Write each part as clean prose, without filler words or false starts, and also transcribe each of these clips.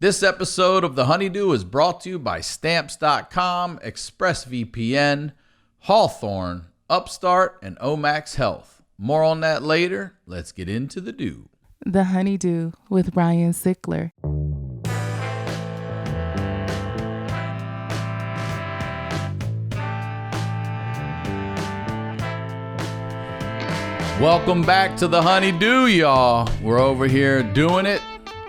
This episode of the HoneyDew is brought to you by Stamps.com, ExpressVPN, Hawthorne, Upstart, and Omax Health. More on that later. Let's get into the dew. The HoneyDew with Ryan Sickler. Welcome back to the HoneyDew, y'all. We're over here doing it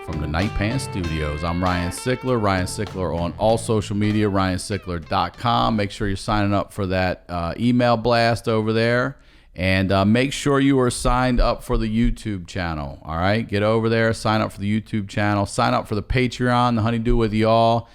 from the Night Pants Studios. I'm Ryan Sickler. Ryan Sickler on all social media, ryansickler.com. Make sure you're signing up for that email blast over there. And make sure you are signed up for the YouTube channel. All right? Get over there, sign up for the YouTube channel. Sign up for the Patreon, the HoneyDew with y'all.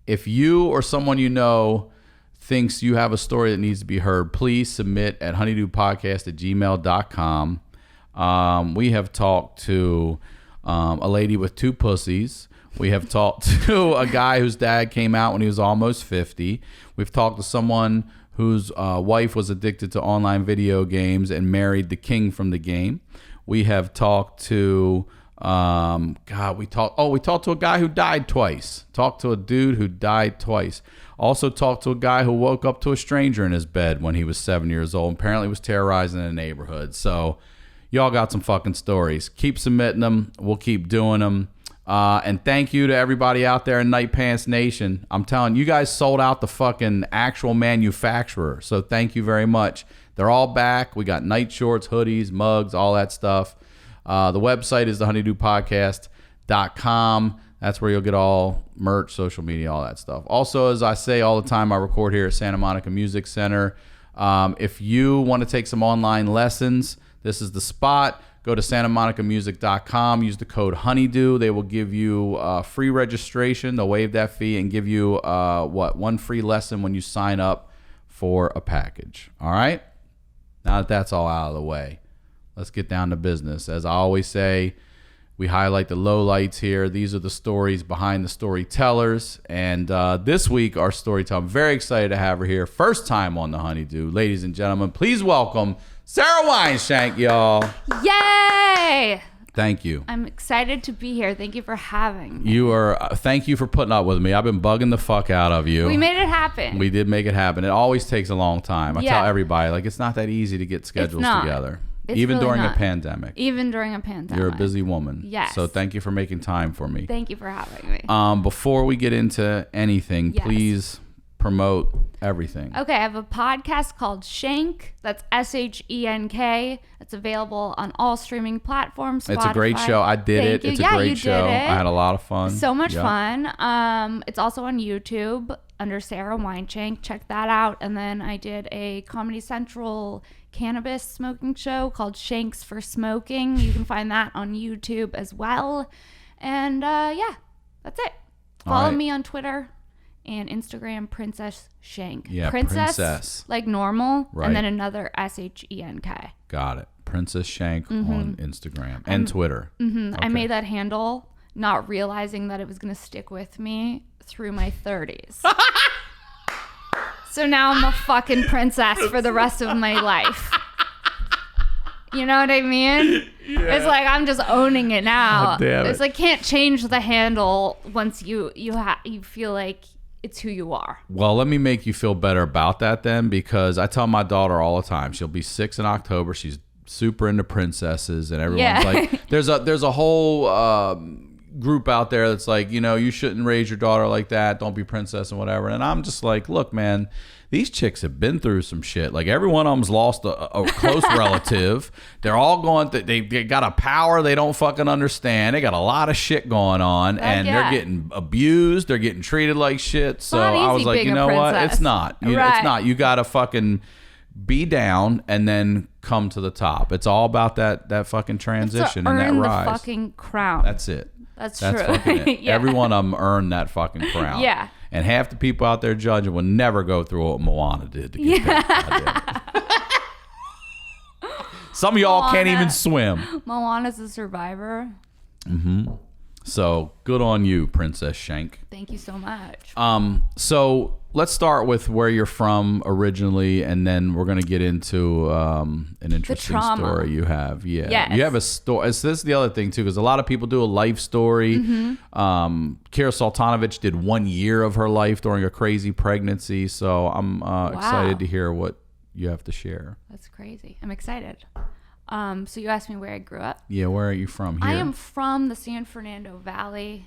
If you or someone you know thinks you have a story that needs to be heard, please submit at honeydewpodcast@gmail.com. We have talked to a lady with two pussies. We have talked to a guy whose dad came out when he was almost 50. We've talked to someone whose wife was addicted to online video games and married the king from the game. We have talked to we talked to a guy who died twice. Talked to a dude who died twice. Also talked to a guy who woke up to a stranger in his bed when he was 7 years old. Apparently was terrorizing the neighborhood. So y'all got some fucking stories. Keep submitting them. We'll keep doing them. And thank you to everybody out there in Night Pants Nation. I'm telling you, guys sold out the fucking actual manufacturer. So thank you very much. They're all back. We got night shorts, hoodies, mugs, all that stuff. The website is thehoneydewpodcast.com. That's where you'll get all merch, social media, all that stuff. Also, as I say all the time, I record here at Santa Monica Music Center. If you want to take some online lessons, this is the spot. Go to santamonicamusic.com. Use the code HoneyDew. They will give you free registration. They'll waive that fee and give you one free lesson when you sign up for a package. All right? Now that that's all out of the way, let's get down to business. As I always say, we highlight the lowlights here. These are the stories behind the storytellers. And this week, our storyteller, I'm very excited to have her here. First time on the HoneyDew. Ladies and gentlemen, please welcome Sara Weinshenk, y'all. Yay! Thank you. I'm excited to be here. Thank you for having me. You are. Thank you for putting up with me. I've been bugging the fuck out of you. We made it happen. We did make it happen. It always takes a long time. I tell everybody, like, it's not that easy to get schedules together. Even really during not. a pandemic. Even during a pandemic. You're a busy woman. Yes. So thank you for making time for me. Thank you for having me. Before we get into anything, please promote everything. Okay, I have a podcast called Shank. That's SHENK. It's available on all streaming platforms. Spotify. It's a great show. I did it. It's a great show. I had a lot of fun. So much fun. It's also on YouTube under Sara Weinshenk. Check that out. And then I did a Comedy Central cannabis smoking show called Shanks for Smoking. You can find that on YouTube as well. And that's it. Follow me on Twitter and Instagram, Princess Shank. Yeah, Princess. Like normal, right. And then another SHENK. Got it. Princess Shank on Instagram and Twitter. Okay. I made that handle not realizing that it was going to stick with me through my 30s. So now I'm a fucking princess for the rest of my life. You know what I mean? Yeah. It's like I'm just owning it now. Oh, damn it. It's like can't change the handle once you feel like it's who you are. Well, let me make you feel better about that then, because I tell my daughter all the time, she'll be 6 in October. She's super into princesses, and everyone's like, there's a whole group out there that's like, you know, you shouldn't raise your daughter like that. Don't be princess and whatever. And I'm just like, look, man, these chicks have been through some shit. Like, every one of them's lost a close relative. They're all going they got a power they don't fucking understand. They got a lot of shit going on, and they're getting abused. They're getting treated like shit. So I was like, you know what? It's not. It's not. You got to fucking be down and then come to the top. It's all about that fucking transition and that rise. The fucking crown. That's it. That's true. Fucking it. Yeah. Every one of them earned that fucking crown. Yeah. And half the people out there judging will never go through what Moana did to get that. Some of y'all can't even swim. Moana's a survivor. Mm-hmm. So good on you, Princess Shank. Thank Thank you so much. So let's start with where you're from originally, and then we're going to get into an interesting story you have. Yeah. Yes. You have a story. So this is the other thing, too, because a lot of people do a life story. Kira Sultanovich did 1 year of her life during a crazy pregnancy. So I'm excited to hear what you have to share. That's crazy. I'm excited. So you asked me where I grew up. Yeah, where are you from here? I am from the San Fernando Valley,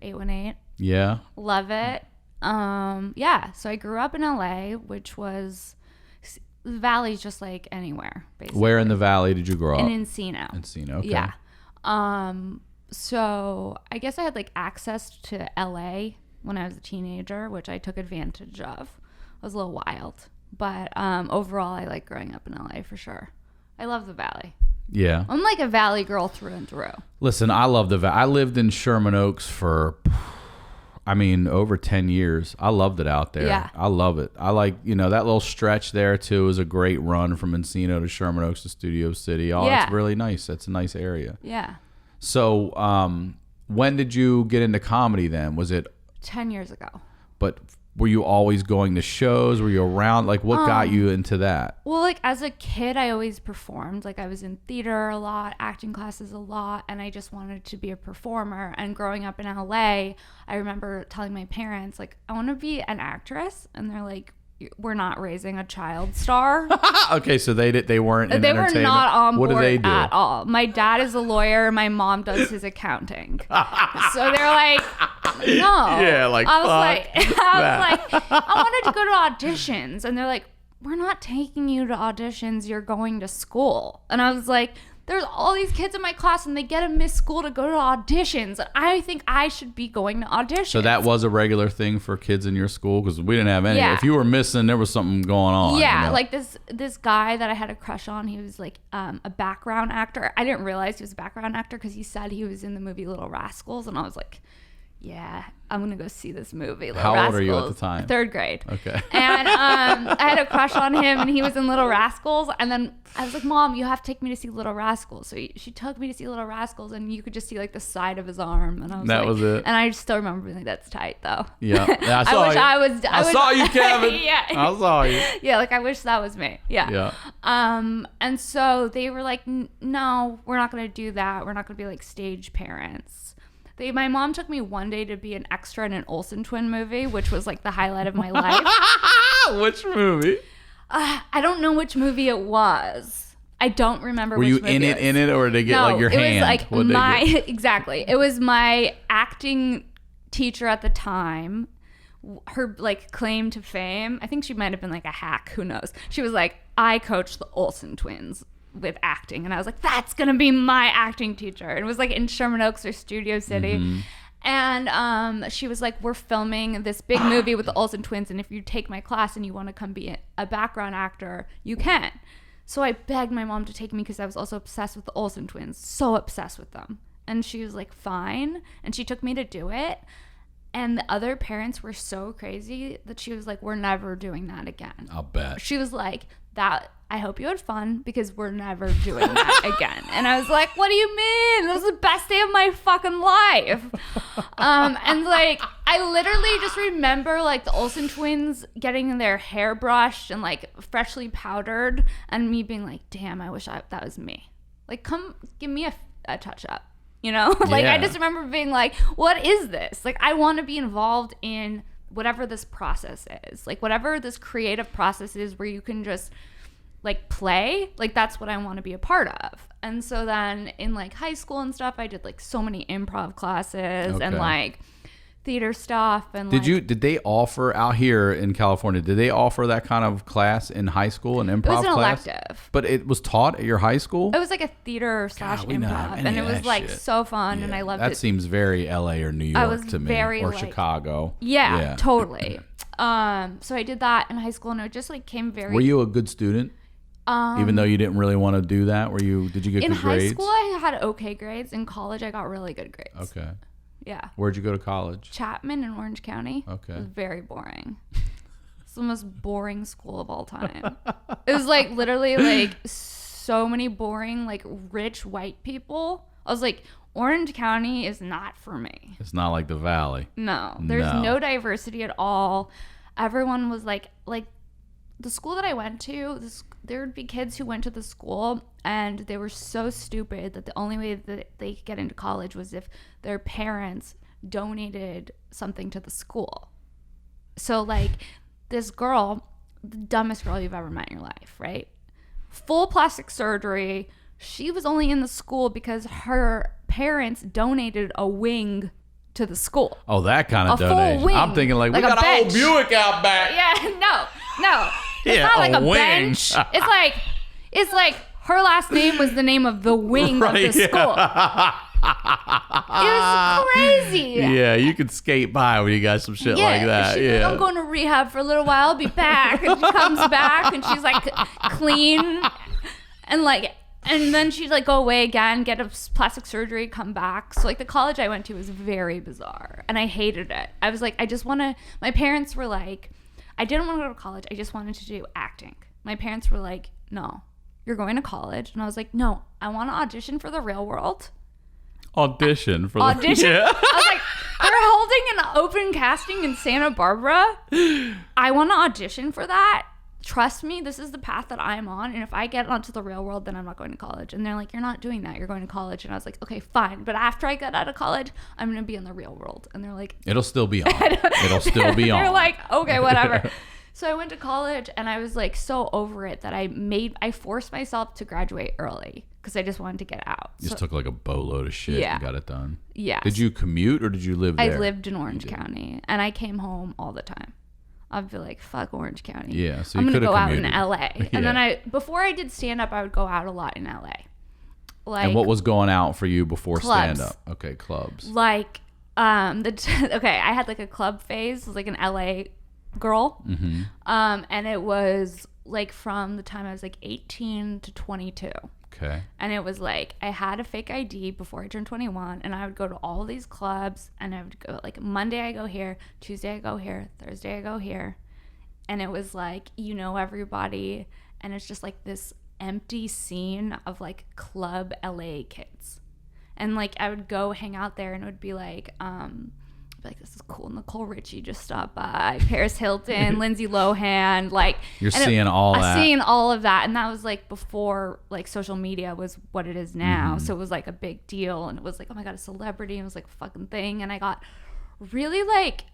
818. Yeah. Love it. Yeah, so I grew up in LA, which was the valley's just like anywhere, basically. Where in the valley did you grow up? In Encino. Encino, okay. Yeah. So I guess I had like access to LA when I was a teenager, which I took advantage of. I was a little wild, but overall I like growing up in LA for sure. I love the valley. Yeah. I'm like a valley girl through and through. Listen, I love the valley. I lived in Sherman Oaks for over 10 years. I loved it out there. Yeah. I love it. I like, that little stretch there too is a great run from Encino to Sherman Oaks to Studio City. Oh, Yeah. It's really nice. It's a nice area. Yeah. So, when did you get into comedy then? Was it 10 years ago. But were you always going to shows? Were you around? Like, what got you into that? Well, like as a kid, I always performed. Like I was in theater a lot, acting classes a lot, and I just wanted to be a performer. And growing up in LA, I remember telling my parents, like, I want to be an actress. And they're like, we're not raising a child star. Okay, so they weren't in They were entertainment. not on What board do they do? at all. My dad is a lawyer. My mom does his accounting. So they're like, no. Yeah, like, I was fuck like, I wanted to go to auditions, and they're like, we're not taking you to auditions. You're going to school. And I was like, there's all these kids in my class, and they get to miss school to go to auditions. I think I should be going to auditions. So that was a regular thing for kids in your school? Because we didn't have any. Yeah. If you were missing, there was something going on. Yeah, like this guy that I had a crush on, he was like a background actor. I didn't realize he was a background actor because he said he was in the movie Little Rascals, and I was like, yeah, I'm gonna go see this movie. Little How Rascals. old are you at the time? 3rd grade. Okay. And I had a crush on him, and he was in Little Rascals. And then I was like, Mom, you have to take me to see Little Rascals. So she took me to see Little Rascals, and you could just see like the side of his arm. And I was That was it. And I still remember being like, that's tight though. Yeah. I saw you. I saw you, Kevin. Yeah. I saw you. Yeah, like I wish that was me. Yeah. Yeah. And so they were like, no, we're not gonna do that. We're not gonna be like stage parents. My mom took me one day to be an extra in an Olsen twin movie, which was like the highlight of my life. Which movie? I don't know which movie it was. I don't remember. Were which you movie in it, or did they get like your hand? It was like What'd they get? exactly. It was my acting teacher at the time. Her like claim to fame. I think she might have been like a hack. Who knows? She was like, I coached the Olsen twins with acting, and I was like, that's gonna be my acting teacher. And it was like in Sherman Oaks or Studio City. Mm-hmm. And she was like, we're filming this big movie with the Olsen twins, and if you take my class and you want to come be a background actor, you can. So I begged my mom to take me because I was also obsessed with the Olsen twins, so obsessed with them. And she was like, fine. And she took me to do it. And the other parents were so crazy that she was like, we're never doing that again. I'll bet. She was like, I hope you had fun because we're never doing that again. And I was like, what do you mean? That was the best day of my fucking life. And like, I literally just remember like the Olsen twins getting their hair brushed and like freshly powdered, and me being like, damn, I wish that was me. Like, come give me a touch up, you know? Like, Yeah. I just remember being like, what is this? Like, I want to be involved in whatever this process is, like whatever this creative process is where you can just like play, like that's what I want to be a part of. And so then in like high school and stuff, I did like so many improv classes and like theater stuff. And did they offer out here in California, did they offer that kind of class in high school, an improv it was an class? elective. But it was taught at your high school? It was like a theater / we don't have improv, any and it of was that like shit. so fun, and I loved it. That seems very LA or New I was York to me, very, or like- Chicago. Yeah, totally. So I did that in high school, and it just like came very. Were you a good student? Even though you didn't really want to do that, did you get in good high grades? school? I had okay grades. In college, I got really good grades. Okay. Yeah. Where'd you go to college? Chapman in Orange County. Okay. It was very boring. It's the most boring school of all time. It was like literally like so many boring like rich white people I was like, Orange County is not for me. It's not like the Valley. No, there's no diversity at all. Everyone was like the school that I went to, there would be kids who went to the school and they were so stupid that the only way that they could get into college was if their parents donated something to the school. So like this girl, the dumbest girl you've ever met in your life, right? Full plastic surgery. She was only in the school because her parents donated a wing to the school. Oh, that kind of full donation. wing, I'm thinking like we like a got an old bench. Buick out back. Yeah, no. It's Yeah, not like a a wing. bench. It's like her last name was the name of the wing of the school. It was crazy. Yeah, you can skate by when you got some shit like that. She's like, I'm going to rehab for a little while. I'll be back. And she comes back and she's like clean and then she'd like go away again, get a plastic surgery, come back. So like the college I went to was very bizarre and I hated it. I was like, my parents were like, I didn't want to go to college. I just wanted to do acting. My parents were like, no, you're going to college. And I was like, no, I want to audition for the real world. Audition for Audition? Yeah. I was like, they're holding an open casting in Santa Barbara. I want to audition for that. Trust me, this is the path that I'm on. And if I get onto the real world, then I'm not going to college. And they're like, you're not doing that. You're going to college. And I was like, okay, fine. But after I get out of college, I'm going to be in the real world. And they're like, It'll still be on. It'll still be on. they're like, okay, whatever. So I went to college and I was like so over it that I forced myself to graduate early because I just wanted to get out. You just took like a boatload of shit and got it done. Yeah. Did you commute or did you live there? I lived in Orange County and I came home all the time. I'd be like, fuck Orange County. Yeah, so I'm you going to could go have out in commuted. LA. And then before I did stand up, I would go out a lot in LA. Like, and what was going out for you before clubs. stand up? Okay, clubs. Like, okay, I had like a club phase. It was like an LA girl. Mm-hmm. And it was like from the time I was like 18 to 22. Okay. And it was like I had a fake ID before I turned 21 and I would go to all these clubs and I would go like Monday I go here, Tuesday I go here, Thursday I go here. And it was like, you know, everybody. And it's just like this empty scene of like club LA kids. And like I would go hang out there and it would be like this is cool. Nicole Richie just stopped by. Paris Hilton, Lindsay Lohan, like You're seeing all that. Seeing all of that, and that was like before like social media was what it is now. Mm-hmm. So it was like a big deal, and it was like, oh my god, a celebrity, and it was like a fucking thing. And I got really like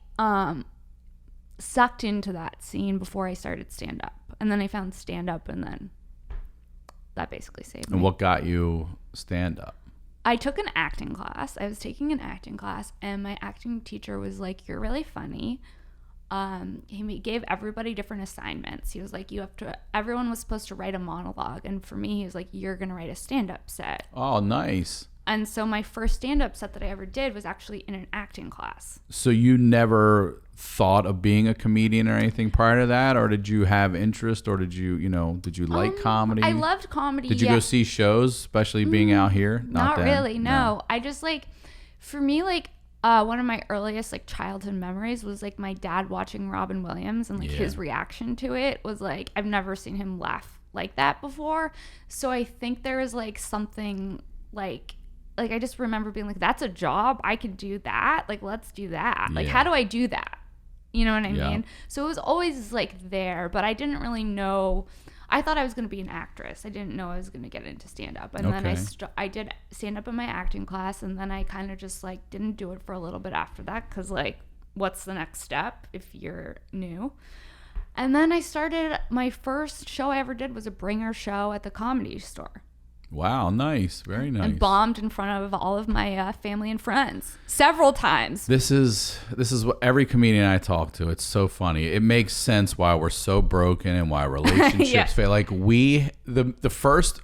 sucked into that scene before I started stand up, and then I found stand up, and then that basically saved me. And what got you stand up? I took an acting class. I was taking an acting class, and my acting teacher was like, you're really funny. He gave everybody different assignments. He was like, everyone was supposed to write a monologue. And for me, he was like, you're going to write a stand-up set. Oh, nice. And so my first stand-up set that I ever did was actually in an acting class. So you never thought of being a comedian or anything prior to that? Or did you have interest, or did you like comedy? I loved comedy. Did you go see shows, especially being out here? Not then? really, no. I just like, for me, like, one of my earliest like childhood memories was like my dad watching Robin Williams, and like his reaction to it was like, I've never seen him laugh like that before. So I think there was like something like I just remember being like, that's a job. I could do that. Like, let's do that. Like, how do I do that? You know what I mean? So it was always like there, but I didn't really know. I thought I was going to be an actress. I didn't know I was going to get into stand-up. And then I did stand-up in my acting class, and then I kind of just like didn't do it for a little bit after that, because like, what's the next step if you're new? And then I started, my first show I ever did was a bringer show at the Comedy Store. Wow, nice. Very nice. And bombed in front of all of my family and friends several times. This is what every comedian I talk to, it's so funny. It makes sense why we're so broken and why relationships fail. Like the first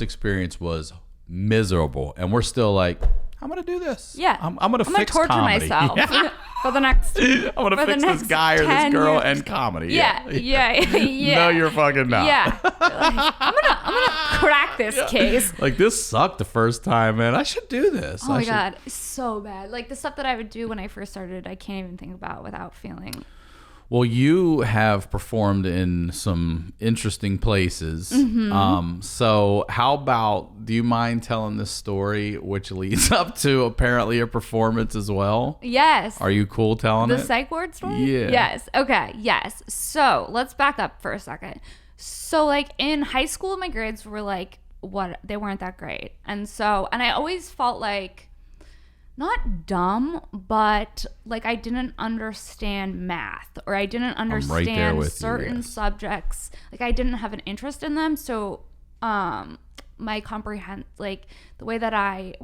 experience was miserable, and we're still like, I'm gonna do this. Yeah, I'm gonna fix torture comedy. myself for the next. I'm gonna fix this guy or this girl and comedy. Yeah. No, you're fucking not. Yeah, like, I'm gonna crack this case. Like, this sucked the first time, man. I should do this. Oh my god, it's so bad. Like the stuff that I would do when I first started, I can't even think about without feeling. Well, you have performed in some interesting places. So how about, do you mind telling this story, which leads up to apparently a performance as well? Yes. Are you cool telling it? The psych ward story? Yeah. Yes. Okay. Yes. So let's back up for a second. So like in high school, my grades were like, they weren't that great. And I always felt like, not dumb, but like I didn't understand math, or I didn't understand certain subjects. Like I didn't have an interest in them. So my like the way that I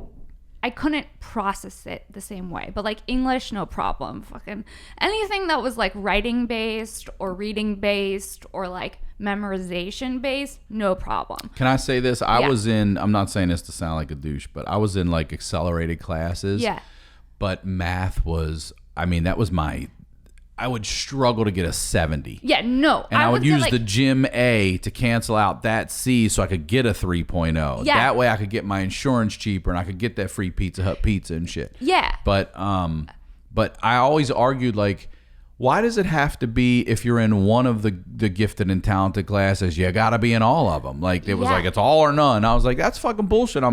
couldn't process it the same way. But like English, no problem. Fucking anything that was like writing based or reading based or like memorization based, no problem. Can I say this? I was in, I'm not saying this to sound like a douche, but I was in like accelerated classes. Yeah. But math was, I mean, that was I would struggle to get a 70. Yeah, no. And I would use the gym A to cancel out that C so I could get a 3.0. Yeah. That way I could get my insurance cheaper and I could get that free Pizza Hut pizza and shit. Yeah. But I always argued, like, why does it have to be, if you're in one of the gifted and talented classes, you got to be in all of them? Like, it was like, it's all or none. I was like, that's fucking bullshit.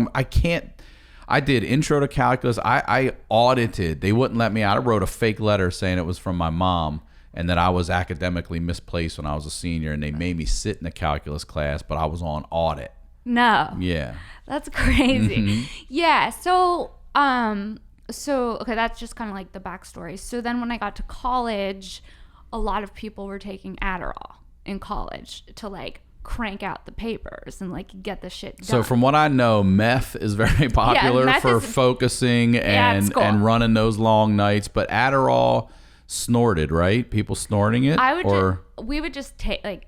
I did intro to calculus. I audited. They wouldn't let me out. I wrote a fake letter saying it was from my mom and that I was academically misplaced when I was a senior, and they made me sit in a calculus class, but I was on audit. No. Yeah. That's crazy. Yeah. So, okay, that's just kind of like the backstory. So then when I got to college, a lot of people were taking Adderall in college to like crank out the papers and like get the shit done. So from what I know, meth is very popular for focusing and running those long nights, but Adderall snorted, right? People snorting it? We would just take it like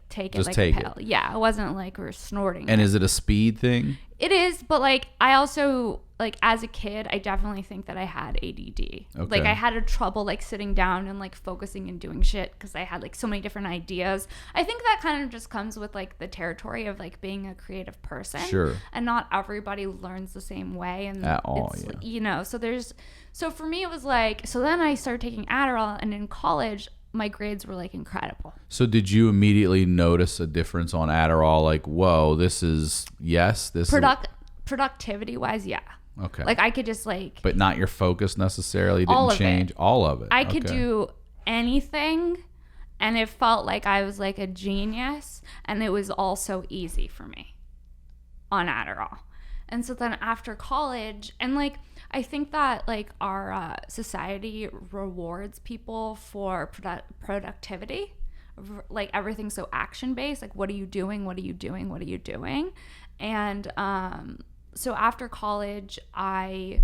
a pill. Yeah, it wasn't like we were snorting. And is it a speed thing? It is, but like I also, like as a kid, I definitely think that I had ADD. Okay. Like I had a trouble like sitting down and like focusing and doing shit because I had like so many different ideas. I think that kind of just comes with like the territory of like being a creative person. Sure. And not everybody learns the same way. And at all, you know, so for me it was like, so then I started taking Adderall, and in college my grades were like incredible. So did you immediately notice a difference on Adderall? Like, whoa, productivity wise, yeah. Okay. Like I could just like, but not your focus necessarily didn't change. All of it. I could do anything, and it felt like I was like a genius, and it was all so easy for me on Adderall. And so then after college, and like I think that like our society rewards people for productivity, like everything's so action based. Like, what are you doing? What are you doing? What are you doing? And so after college, I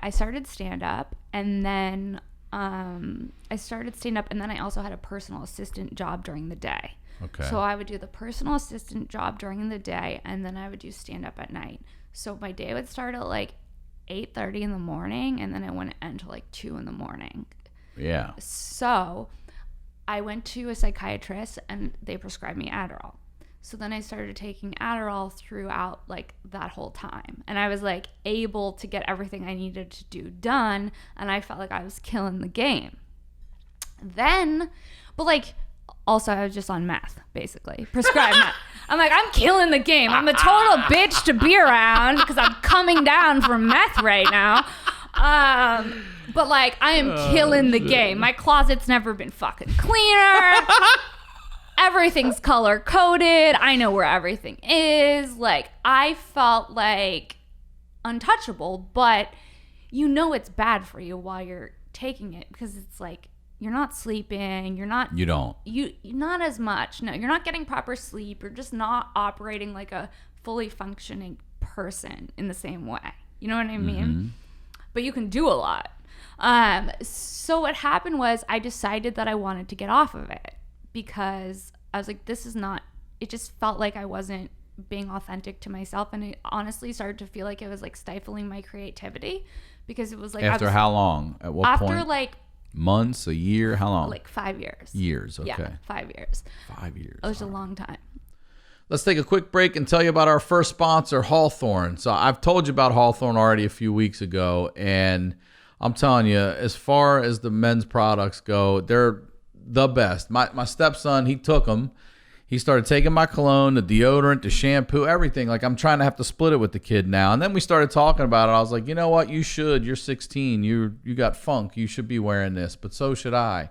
started stand up, and then I also had a personal assistant job during the day. Okay. So I would do the personal assistant job during the day, and then I would do stand up at night. So my day would start at like 8:30 in the morning, and then it wouldn't end till like 2 in the morning. Yeah. So I went to a psychiatrist, and they prescribed me Adderall. So then I started taking Adderall throughout like that whole time, and I was like able to get everything I needed to do done, and I felt like I was killing the game. Then, but like also I was just on meth, basically prescribed meth. I'm like, I'm killing the game. I'm a total bitch to be around because I'm coming down from meth right now. But like I am killing the game. My closet's never been fucking cleaner. Everything's color coded. I know where everything is. Like I felt like untouchable, but you know it's bad for you while you're taking it, because it's like you're not sleeping. You're not as much. No, you're not getting proper sleep. You're just not operating like a fully functioning person in the same way. You know what I mean? Mm-hmm. But you can do a lot. So what happened was I decided that I wanted to get off of it, because I was like, it just felt like I wasn't being authentic to myself, and it honestly started to feel like it was like stifling my creativity, because it was like After how long? At what point? After like months, a year, how long? Like 5 years. Years, okay. Yeah, 5 years. 5 years. It was a long time. Let's take a quick break and tell you about our first sponsor, Hawthorne. So I've told you about Hawthorne already a few weeks ago, and I'm telling you, as far as the men's products go, they're the best. My stepson, he took them. He started taking my cologne, the deodorant, the shampoo, everything. Like, I'm trying to have to split it with the kid now. And then we started talking about it. I was like, you know what? You should. You're 16. You got funk. You should be wearing this. But so should I.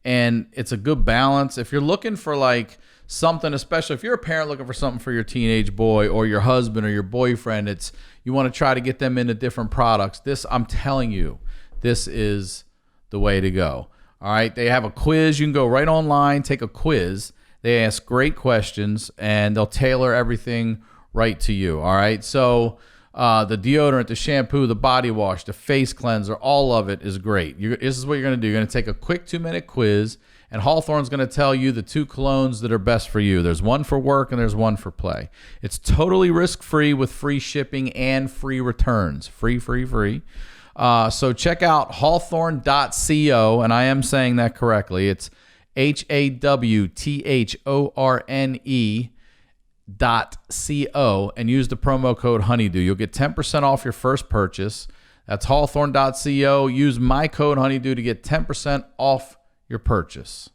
And it's a good balance. If you're looking for like something, especially if you're a parent looking for something for your teenage boy or your husband or your boyfriend, you want to try to get them into different products. This, I'm telling you, this is the way to go. All right. They have a quiz. You can go right online, take a quiz. They ask great questions, and they'll tailor everything right to you, all right? So the deodorant, the shampoo, the body wash, the face cleanser, all of it is great. This is what you're going to do. You're going to take a quick 2-minute quiz, and Hawthorne's going to tell you the 2 colognes that are best for you. There's one for work, and there's one for play. It's totally risk-free with free shipping and free returns. Free. So check out hawthorne.co, and I am saying that correctly. It's HAWTHORNE.co and use the promo code HoneyDew. You'll get 10% off your first purchase. That's hawthorne.co. Use my code HoneyDew to get 10% off your purchase.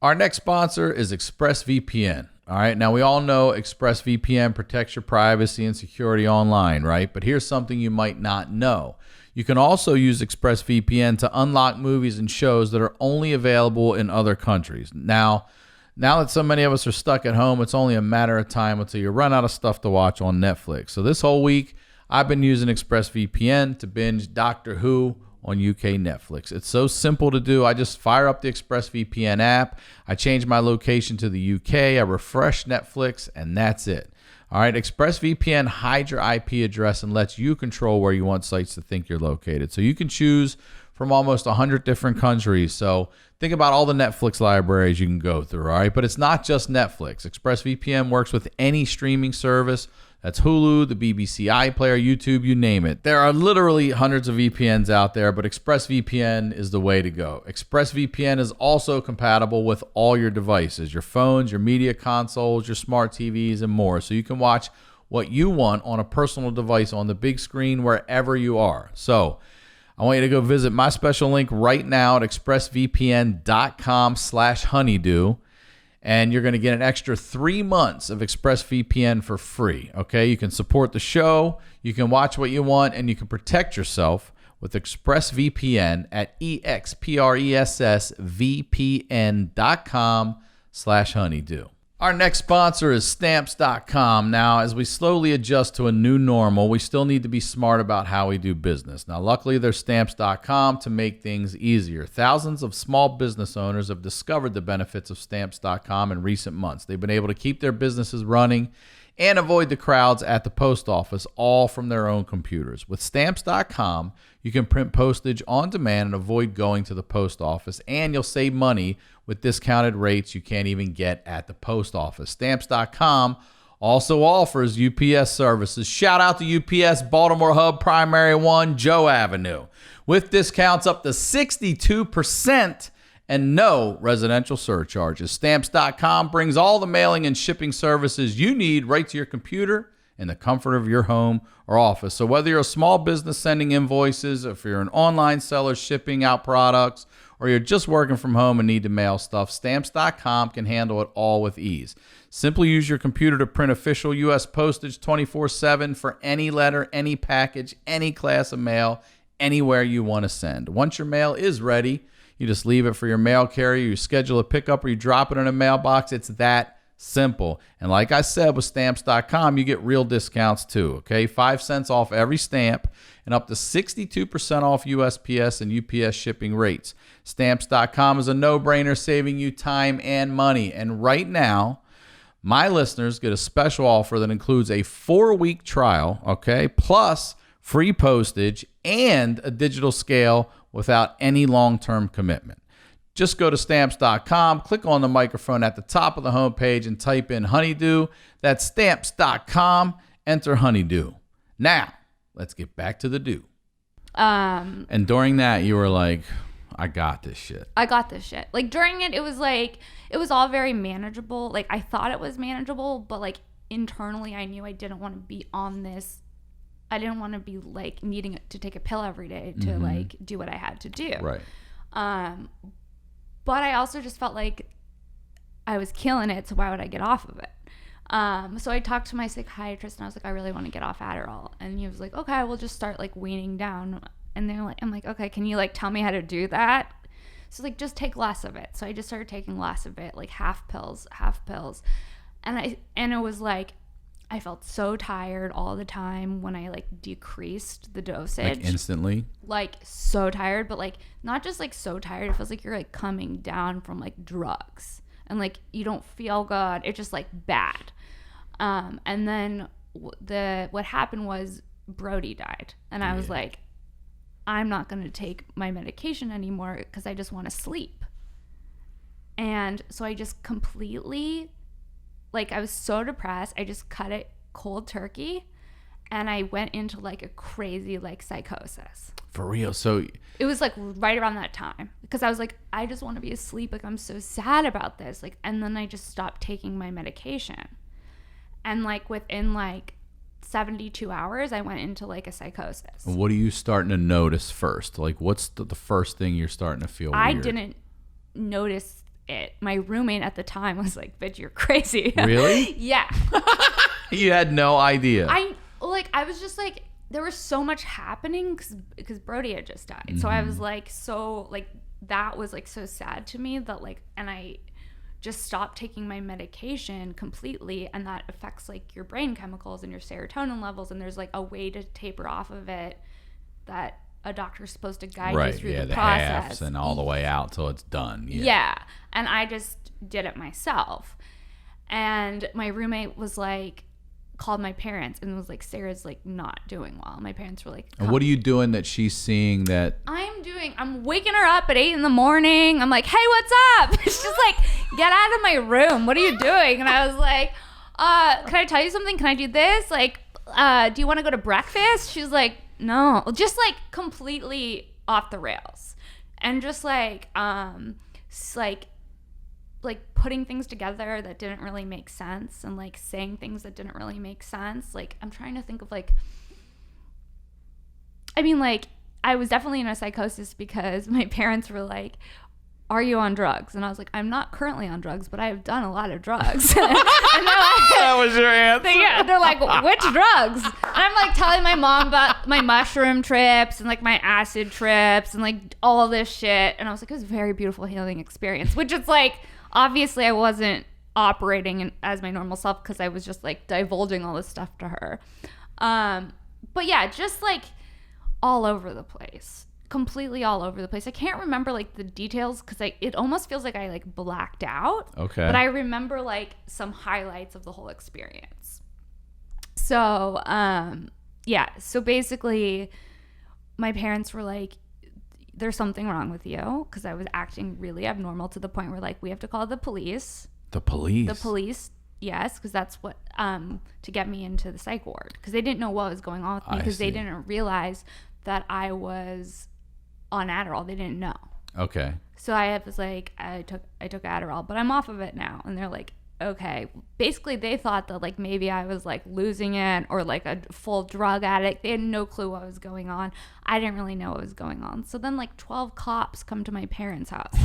Our next sponsor is ExpressVPN. All right, now we all know ExpressVPN protects your privacy and security online, right? But here's something you might not know. You can also use ExpressVPN to unlock movies and shows that are only available in other countries. Now that so many of us are stuck at home, it's only a matter of time until you run out of stuff to watch on Netflix. So this whole week, I've been using ExpressVPN to binge Doctor Who on UK Netflix. It's so simple to do. I just fire up the ExpressVPN app. I change my location to the UK. I refresh Netflix, and that's it. All right, ExpressVPN hides your IP address and lets you control where you want sites to think you're located. So you can choose from almost 100 different countries. So think about all the Netflix libraries you can go through, all right? But it's not just Netflix. ExpressVPN works with any streaming service. That's Hulu, the BBC iPlayer, YouTube, you name it. There are literally hundreds of VPNs out there, but ExpressVPN is the way to go. ExpressVPN is also compatible with all your devices, your phones, your media consoles, your smart TVs, and more. So you can watch what you want on a personal device on the big screen wherever you are. So I want you to go visit my special link right now at expressvpn.com/honeydew. And you're going to get an extra 3 months of ExpressVPN for free, okay? You can support the show, you can watch what you want, and you can protect yourself with ExpressVPN at expressvpn.com/honeydew. Our next sponsor is Stamps.com. Now, as we slowly adjust to a new normal, we still need to be smart about how we do business. Now, luckily, there's Stamps.com to make things easier. Thousands of small business owners have discovered the benefits of Stamps.com in recent months. They've been able to keep their businesses running and avoid the crowds at the post office, all from their own computers. With Stamps.com, you can print postage on demand and avoid going to the post office, and you'll save money with discounted rates you can't even get at the post office. Stamps.com also offers UPS services. Shout out to UPS Baltimore Hub Primary 1, Joe Avenue, with discounts up to 62% and no residential surcharges. Stamps.com brings all the mailing and shipping services you need right to your computer in the comfort of your home or office. So whether you're a small business sending invoices, if you're an online seller shipping out products, or you're just working from home and need to mail stuff, Stamps.com can handle it all with ease. Simply use your computer to print official U.S. postage 24/7 for any letter, any package, any class of mail, anywhere you want to send. Once your mail is ready, you just leave it for your mail carrier, you schedule a pickup, or you drop it in a mailbox. It's that simple. And like I said, with Stamps.com, you get real discounts too, okay? 5 cents off every stamp and up to 62% off USPS and UPS shipping rates. Stamps.com is a no-brainer, saving you time and money. And right now, my listeners get a special offer that includes a 4-week trial, okay, plus free postage and a digital scale without any long-term commitment. Just go to Stamps.com, click on the microphone at the top of the homepage, and type in Honeydew. That's Stamps.com. Enter Honeydew. Now, let's get back to the do. And during that, you were like, I got this shit. Like, during it, it was all very manageable. Like, I thought it was manageable, but, like, internally, I knew I didn't want to be on this I didn't want to be like needing to take a pill every day to like do what I had to do. Right. But I also just felt like I was killing it, so why would I get off of it? So I talked to my psychiatrist and I was like, I really want to get off Adderall. And he was like, okay, we'll just start like weaning down. And they're like, I'm like, okay, can you like tell me how to do that? So like, just take less of it. So I just started taking less of it, like half pills. And it was like, I felt so tired all the time when I like decreased the dosage. Like instantly? Like so tired, but like not just like so tired. It feels like you're like coming down from like drugs and like you don't feel good. It's just like bad. And then what happened was Brody died. And I was like, I'm not going to take my medication anymore because I just want to sleep. And so I just completely, like, I was so depressed. I just cut it cold turkey and I went into like a crazy like psychosis. For real? So it was like right around that time because I was like, I just want to be asleep. Like, I'm so sad about this. Like, and then I just stopped taking my medication. And like within like 72 hours, I went into like a psychosis. what are you starting to notice first? Like, what's the first thing you're starting to feel I weird? didn't notice it. My roommate at the time was like, bitch, you're crazy. Really? Yeah. You had no idea. I was just like, there was so much happening because Brody had just died. So I was like, so like, that was like so sad to me that like, and I just stopped taking my medication completely, and that affects like your brain chemicals and your serotonin levels, and there's like a way to taper off of it that a doctor's supposed to guide you through the process. Halves and all the way out till it's done. Yeah. And I just did it myself. And my roommate was like, called my parents and was like, Sarah's like not doing well. My parents were like, and what are you doing that she's seeing that? I'm waking her up at 8 a.m. I'm like, hey, what's up? She's like, get out of my room. What are you doing? And I was like, can I tell you something? Can I do this? Like, do you want to go to breakfast? She's like, no. Just like completely off the rails. And just like putting things together that didn't really make sense and like saying things that didn't really make sense. Like, I'm trying to think of like, I mean, like, I was definitely in a psychosis because my parents were like, are you on drugs? And I was like, I'm not currently on drugs, but I have done a lot of drugs. And they're like, That was your answer? They're like, which drugs? And I'm like telling my mom about my mushroom trips and like my acid trips and like all this shit. And I was like, it was a very beautiful healing experience, which is like, obviously I wasn't operating as my normal self because I was just like divulging all this stuff to her. But yeah, just like all over the place, completely all over the place. I can't remember like the details because it almost feels like I like blacked out. Okay. But I remember like some highlights of the whole experience. So, yeah. So basically my parents were like, there's something wrong with you, because I was acting really abnormal to the point where like we have to call the police. The police? The police, yes, because that's what to get me into the psych ward, because they didn't know what was going on with me, because they didn't realize that I was on Adderall. They didn't know. Okay. So I was like, I took Adderall, but I'm off of it now. And they're like, okay. Basically, they thought that like maybe I was like losing it or like a full drug addict. They had no clue what was going on. I didn't really know what was going on. So then like 12 cops come to my parents' house.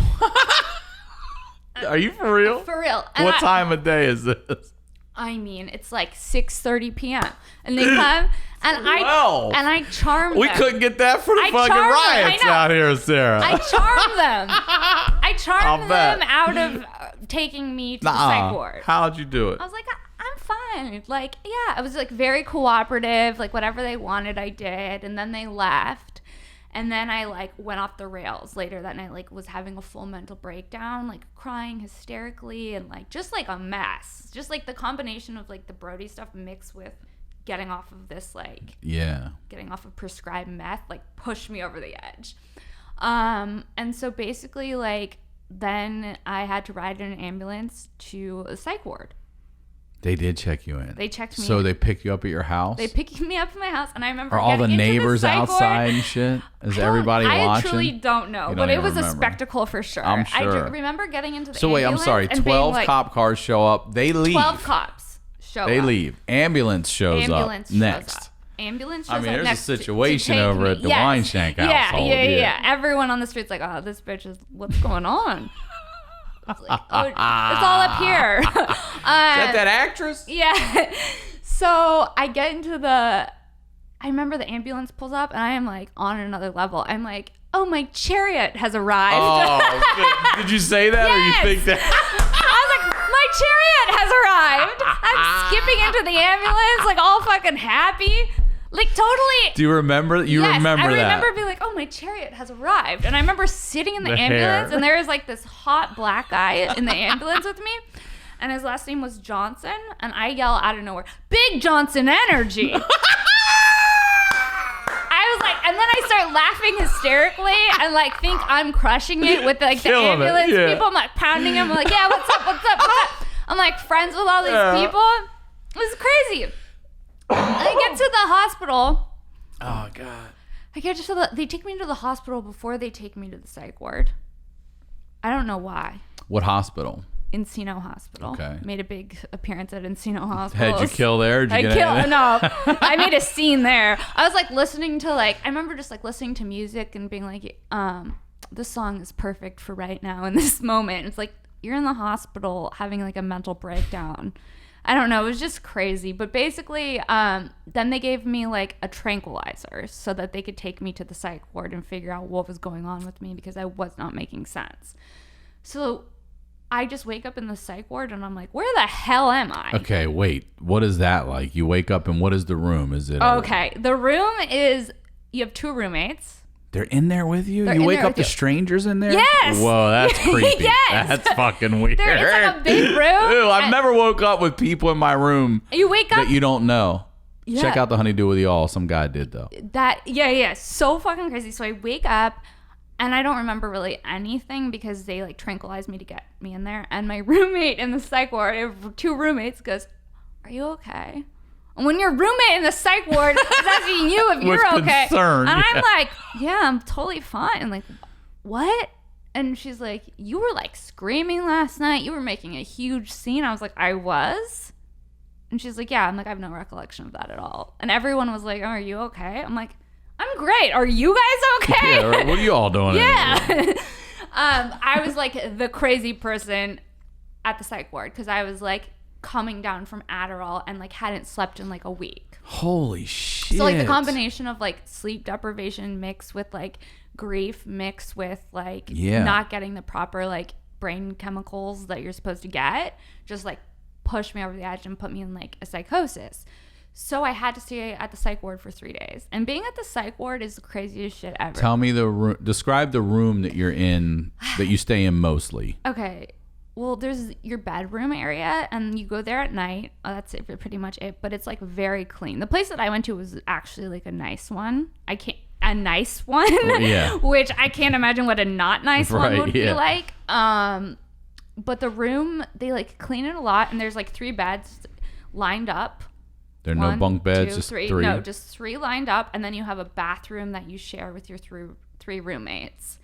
Are you for real? For real. And what time of day is this? I mean, it's like 6:30 p.m. And they come and I charm them. We couldn't get that for the fucking riots out here, Sarah. I charmed them. I charmed them out of taking me to the psych ward. How'd you do it? I was like, I'm fine. Like, yeah, I was like very cooperative. Like whatever they wanted, I did. And then they left. And then I like went off the rails later that night, like was having a full mental breakdown, like crying hysterically and like just like a mess. Just like the combination of like the Brody stuff mixed with getting off of this like getting off of prescribed meth like pushed me over the edge. And so basically like then I had to ride in an ambulance to a psych ward. They did check you in. They checked me So in. they picked you up at your house? They picked me up at my house, and I remember Are all the getting into neighbors the psych outside ward. and shit? Is everybody watching? I truly don't know, You but don't it even was a remember. spectacle for sure. I'm sure. I remember getting into the So wait, I'm ambulance sorry. and 12 being like, cop cars show up. They leave. 12 cops show up. They leave. Ambulance shows up next. ambulance. I mean, like, there's a next situation take over me. at the Yes. Weinshenk household. Yeah. Everyone on the street's like, oh, this bitch is, what's going on? It's like, oh, it's all up here. Is that actress? Yeah. So I get into I remember the ambulance pulls up and I am like on another level. I'm like, oh, my chariot has arrived. Oh, did you say that or you think that? I was like, my chariot has arrived. I'm skipping into the ambulance, like all fucking happy. Like totally. Do you remember? Yes, I remember being like, oh, my chariot has arrived. And I remember sitting in the ambulance and there was like this hot black guy in the ambulance with me. And his last name was Johnson. And I yell out of nowhere, Big Johnson Energy. I was like, and then I start laughing hysterically and like think I'm crushing it with like the ambulance people. I'm like pounding them. I'm like, yeah, what's up? I'm like friends with all these people. It was crazy. I get to the hospital. Oh God. They take me to the hospital before they take me to the psych ward. I don't know why. What hospital? Encino Hospital. Okay. Made a big appearance at Encino Hospital. Had you kill there? No, I made a scene there. I was like listening to I remember just like listening to music and being like, this song is perfect for right now in this moment. It's like you're in the hospital having like a mental breakdown. I don't know. It was just crazy. But basically, then they gave me like a tranquilizer so that they could take me to the psych ward and figure out what was going on with me because I was not making sense. So I just wake up in the psych ward and I'm like, where the hell am I? Okay, wait. What is that like? You wake up and what is the room? Is it okay? The room is you have two roommates. They're in there with you? They're You in wake there up with to you. strangers in there? Yes. Whoa, that's creepy. Yes. That's fucking weird. It's like a big room. Ew, I've never woke up with people in my room You wake up. that you don't know. Yeah. Check out the HoneyDew with y'all. Some guy did though. So fucking crazy. So I wake up and I don't remember really anything because they like tranquilized me to get me in there. And my roommate in the psych ward, I have two roommates, goes, "Are you okay?" And when your roommate in the psych ward is asking you if you're okay, concern, and I'm yeah. like, "Yeah, I'm totally fine." And like, what? And she's like, "You were like screaming last night. You were making a huge scene." I was like, "I was." And she's like, "Yeah." I'm like, "I have no recollection of that at all." And everyone was like, "Oh, are you okay?" I'm like, "I'm great. Are you guys okay?" Yeah, right. What are you all doing? Yeah. I was like the crazy person at the psych ward because I was like coming down from Adderall and like hadn't slept in like a week. Holy shit. So like the combination of like sleep deprivation mixed with like grief mixed with like not getting the proper like brain chemicals that you're supposed to get just like pushed me over the edge and put me in like a psychosis. So I had to stay at the psych ward for 3 days. And being at the psych ward is the craziest shit ever. Tell me describe the room that you're in, that you stay in mostly. Okay. Well, there's your bedroom area, and you go there at night. That's it, pretty much it. But it's like very clean. The place that I went to was actually like a nice one. A nice one, yeah. Which I can't imagine what a not nice one would be like. But the room, they like clean it a lot, and there's like 3 beds lined up. There are no bunk beds, 2, just 3. 3. No, just 3 lined up, and then you have a bathroom that you share with your 3 roommates.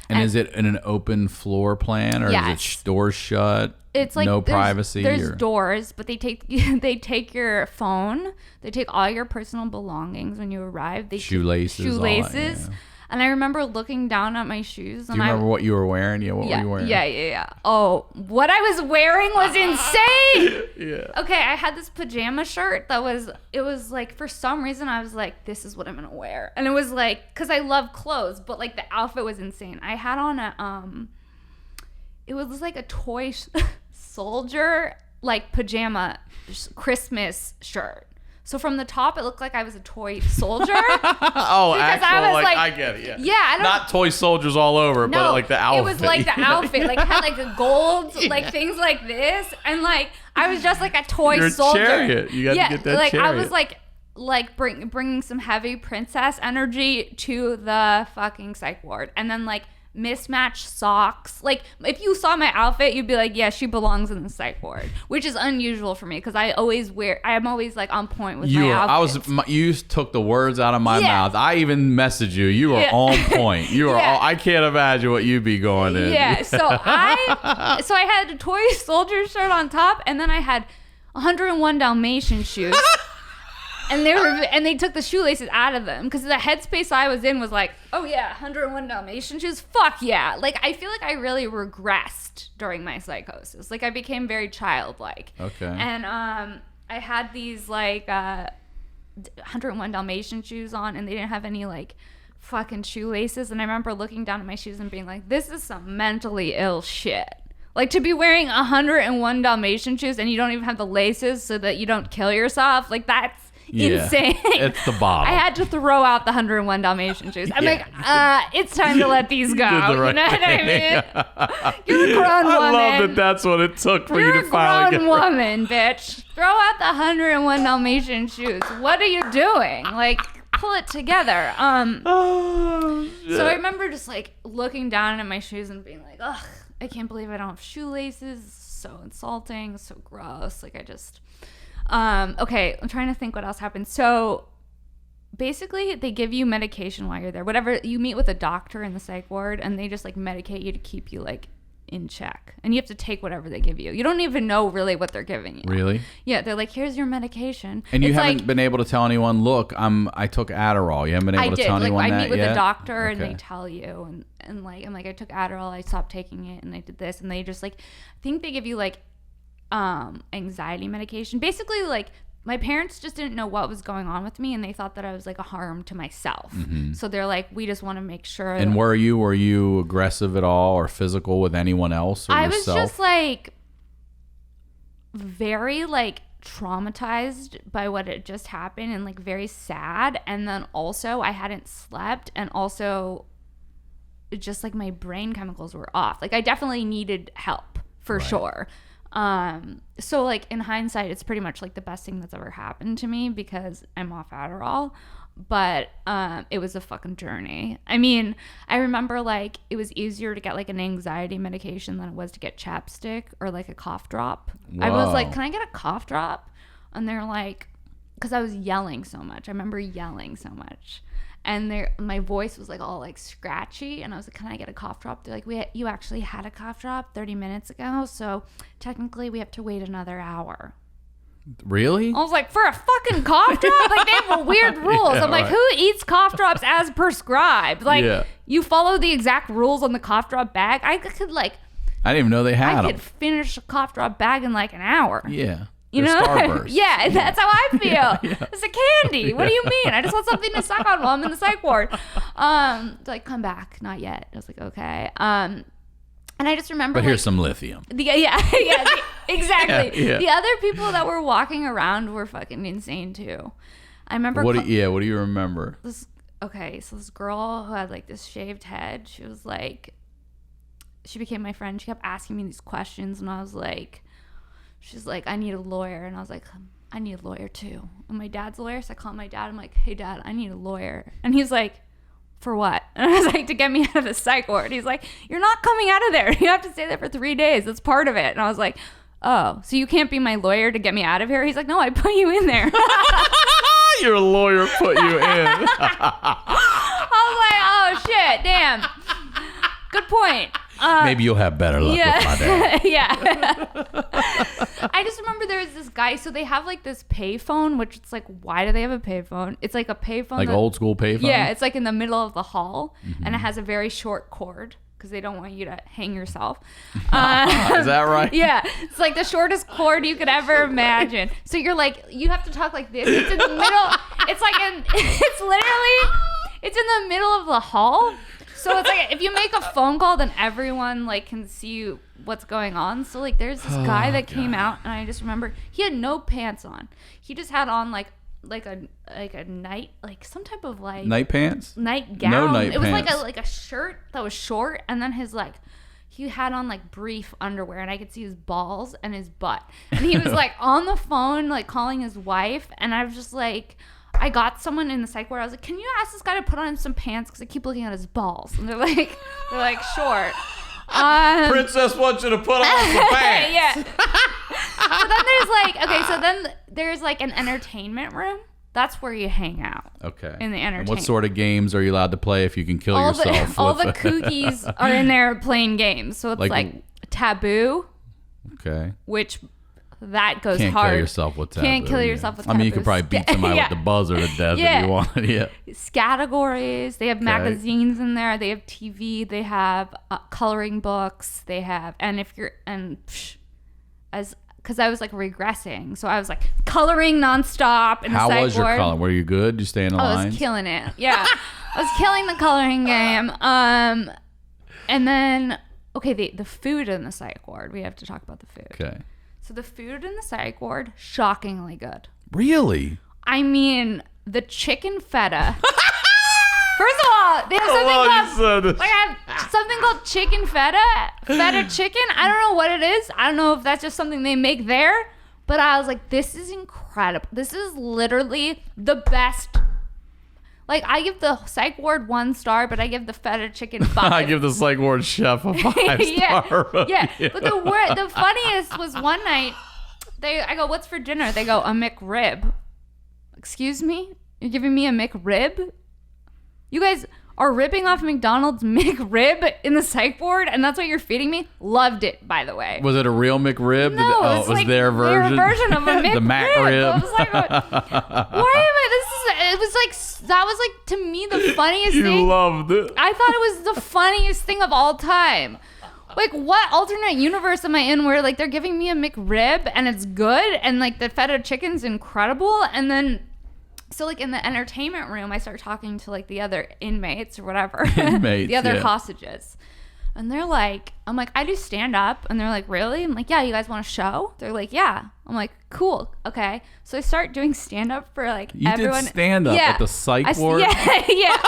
And is it in an open floor plan, or is it doors shut? It's like no privacy. There's doors, but they take your phone. They take all your personal belongings when you arrive. They shoelaces. All that, yeah. And I remember looking down at my shoes. Do you remember what you were wearing? Yeah, what were you wearing? Yeah. Oh, what I was wearing was insane. Yeah. Okay, I had this pajama shirt it was like, for some reason, I was like, this is what I'm going to wear. And it was like, because I love clothes, but like the outfit was insane. I had on it was like a toy soldier, like pajama Christmas shirt. So from the top, it looked like I was a toy soldier. Oh, actual, like, I get it, yeah. Yeah, not toy soldiers all over, but like the outfit. It was like the outfit. Like, it had like the gold, like things like this. And like, I was just like a toy soldier. Chariot. You got to get that like, chariot. I was like bringing some heavy princess energy to the fucking psych ward. And then like, mismatched socks. Like, if you saw my outfit, you'd be like, yeah, she belongs in the psych ward, which is unusual for me because I'm always like on point with my outfits. You took the words out of my mouth. I even messaged you. You were on point. You were. I can't imagine what you'd be going in. Yeah. So I had a toy soldier shirt on top, and then I had 101 Dalmatian shoes. and they took the shoelaces out of them because the headspace I was in was like, oh yeah, 101 Dalmatian shoes, fuck yeah. Like I feel like I really regressed during my psychosis. Like I became very childlike. Okay. And I had these like 101 Dalmatian shoes on, and they didn't have any like fucking shoelaces. And I remember looking down at my shoes and being like, this is some mentally ill shit. Like to be wearing 101 Dalmatian shoes and you don't even have the laces so that you don't kill yourself. Like that's insane. It's the bottom. I had to throw out the 101 Dalmatian shoes. I'm like, it's time to let these go. Did the right you know what I mean? You're a grown woman. I love that that's what it took for you to finally get You're a grown woman, bitch. Throw out the 101 Dalmatian shoes. What are you doing? Like, pull it together. Oh, shit. So I remember just like looking down at my shoes and being like, ugh, I can't believe I don't have shoelaces. So insulting, so gross. Like I just, okay, I'm trying to think what else happened. So basically they give you medication while you're there. Whatever, you meet with a doctor in the psych ward and they just like medicate you to keep you like in check. And you have to take whatever they give you. You don't even know really what they're giving you. Really? Yeah, they're like, here's your medication. And you It's haven't like, been able to tell anyone, look, I took Adderall. You haven't been able to tell anyone that yet? I meet with a doctor and Okay. they tell you and like I'm like I took Adderall, I stopped taking it, and I did this, and they just like I think they give you like anxiety medication. Basically like my parents just didn't know what was going on with me and they thought that I was like a harm to myself. Mm-hmm. So they're like, we just want to make sure. And were you aggressive at all or physical with anyone else or I yourself? was just like very like traumatized by what had just happened and like very sad, and then also I hadn't slept, and also just like my brain chemicals were off. Like I definitely needed help for sure. So like in hindsight, it's pretty much like the best thing that's ever happened to me because I'm off Adderall. But it was a fucking journey. I mean, I remember like it was easier to get like an anxiety medication than it was to get chapstick or like a cough drop. I was like, can I get a cough drop? And they're like, because I was yelling so much. I remember yelling so much. And my voice was like all like scratchy, and I was like, can I get a cough drop? They're like, you actually had a cough drop 30 minutes ago, so technically we have to wait another hour. Really? I was like, for a fucking cough drop? Like, they have weird rules. I'm like, who eats cough drops as prescribed? Like, you follow the exact rules on the cough drop bag? I could like, I didn't even know they had I them. could finish a cough drop bag in like an hour. Yeah. You know? Starburst. Yeah, that's how I feel. It's a candy. What do you mean? I just want something to suck on while I'm in the psych ward. Like, come back. Not yet. I was like, okay. And I just remember, but here's some lithium. Exactly. Yeah. The other people that were walking around were fucking insane too. I remember. What do you remember? So this girl who had like this shaved head, she was like, she became my friend. She kept asking me these questions, and I was like, she's like, I need a lawyer. And I was like, I need a lawyer too. And my dad's a lawyer, so I called my dad. I'm like, hey dad, I need a lawyer. And he's like, for what? And I was like, to get me out of the psych ward. He's like, you're not coming out of there. You have to stay there for 3 days. That's part of it. And I was like, oh, so you can't be my lawyer to get me out of here? He's like, no, I put you in there. Your lawyer put you in. I was like, oh shit, damn. Good point. Maybe you'll have better luck with my dad. I just remember there was this guy. So they have like this payphone, which it's like, why do they have a payphone? It's like a payphone. Like old school payphone? Yeah, it's like in the middle of the hall, and it has a very short cord because they don't want you to hang yourself. Is that right? Yeah, it's like the shortest cord you could ever imagine. So you're like, you have to talk like this. It's in the middle. It's like it's in the middle of the hall. So it's like if you make a phone call, then everyone like can see what's going on. So like there's this guy that came out, and I just remember he had no pants on. He just had on like a night, like some type of like night pants? Night gown. No night it was pants. like a shirt that was short, and then his like he had on like brief underwear, and I could see his balls and his butt. And he was like on the phone like calling his wife, and I was just like, I got someone in the psych ward. I was like, can you ask this guy to put on some pants because I keep looking at his balls? And they're like sure. Princess wants you to put on some pants. Yeah. So then there's like, okay, so then there's like an entertainment room. That's where you hang out. Okay. In the entertainment. And what sort of games are you allowed to play if you can kill yourself? All the kookies are in there playing games. So it's like Taboo. Okay. Which that goes Can't hard. kill yourself with taboo. Can't kill yourself with I mean, you taboo. could probably beat somebody with the buzzer to death if you wanted. Yeah. Categories. They have magazines in there. They have TV. They have coloring books. They have, and if you're, because I was like regressing. So I was like coloring nonstop in the psych ward. How was your coloring? Were you good? Did you stay in the lines? I was killing it. Yeah. I was killing the coloring game. And then, okay, the food in the psych ward. We have to talk about the food. Okay. So the food in the psych ward, shockingly good. Really? I mean, the chicken feta. First of all, they have something called chicken feta chicken. I don't know what it is. I don't know if that's just something they make there. But I was like, this is incredible. This is literally the best. Like, I give the psych ward 1 star, but I give the feta chicken 5. I give the psych ward chef a 5-star. Yeah. But the funniest was one night, I go, what's for dinner? They go, a McRib. Excuse me? You're giving me a McRib? You guys are ripping off McDonald's McRib in the psych ward, and that's what you're feeding me? Loved it, by the way. Was it a real McRib? No, it was like their version. Their version of a McRib. The McRib. I was like, why am I? It was like, that was like, to me, the funniest thing. You loved it. I thought it was the funniest thing of all time. Like, what alternate universe am I in where, like, they're giving me a McRib and it's good, and, like, the feta chicken's incredible, and then... So, like, in the entertainment room, I start talking to, like, the other inmates or whatever. Inmates, the other hostages. And they're like, I'm like, I do stand-up. And they're like, really? I'm like, yeah, you guys want a show? They're like, yeah. I'm like, cool. Okay. So I start doing stand-up for, like, everyone. You did stand-up at the psych ward? Yeah. I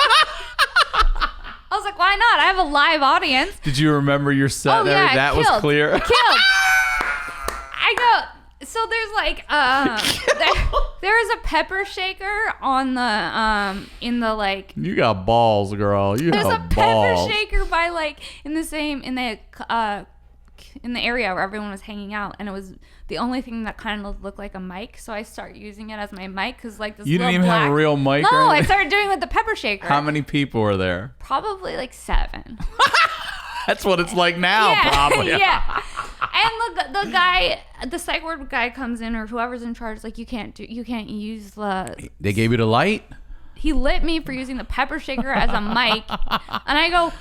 was like, why not? I have a live audience. Did you remember your set? That was clear? Killed. I go... So there's like there is a pepper shaker on the in the like you got balls, girl. There's a pepper shaker by like in the area where everyone was hanging out, and it was the only thing that kind of looked like a mic. So I start using it as my mic because like this. You didn't even have a real mic. No, I started doing it with the pepper shaker. How many people were there? Probably like 7. That's what it's like now, probably. Yeah. And the guy, the psych ward guy comes in, or whoever's in charge, like, you can't use the... They gave you the light? He lit me for using the pepper shaker as a mic. And I go...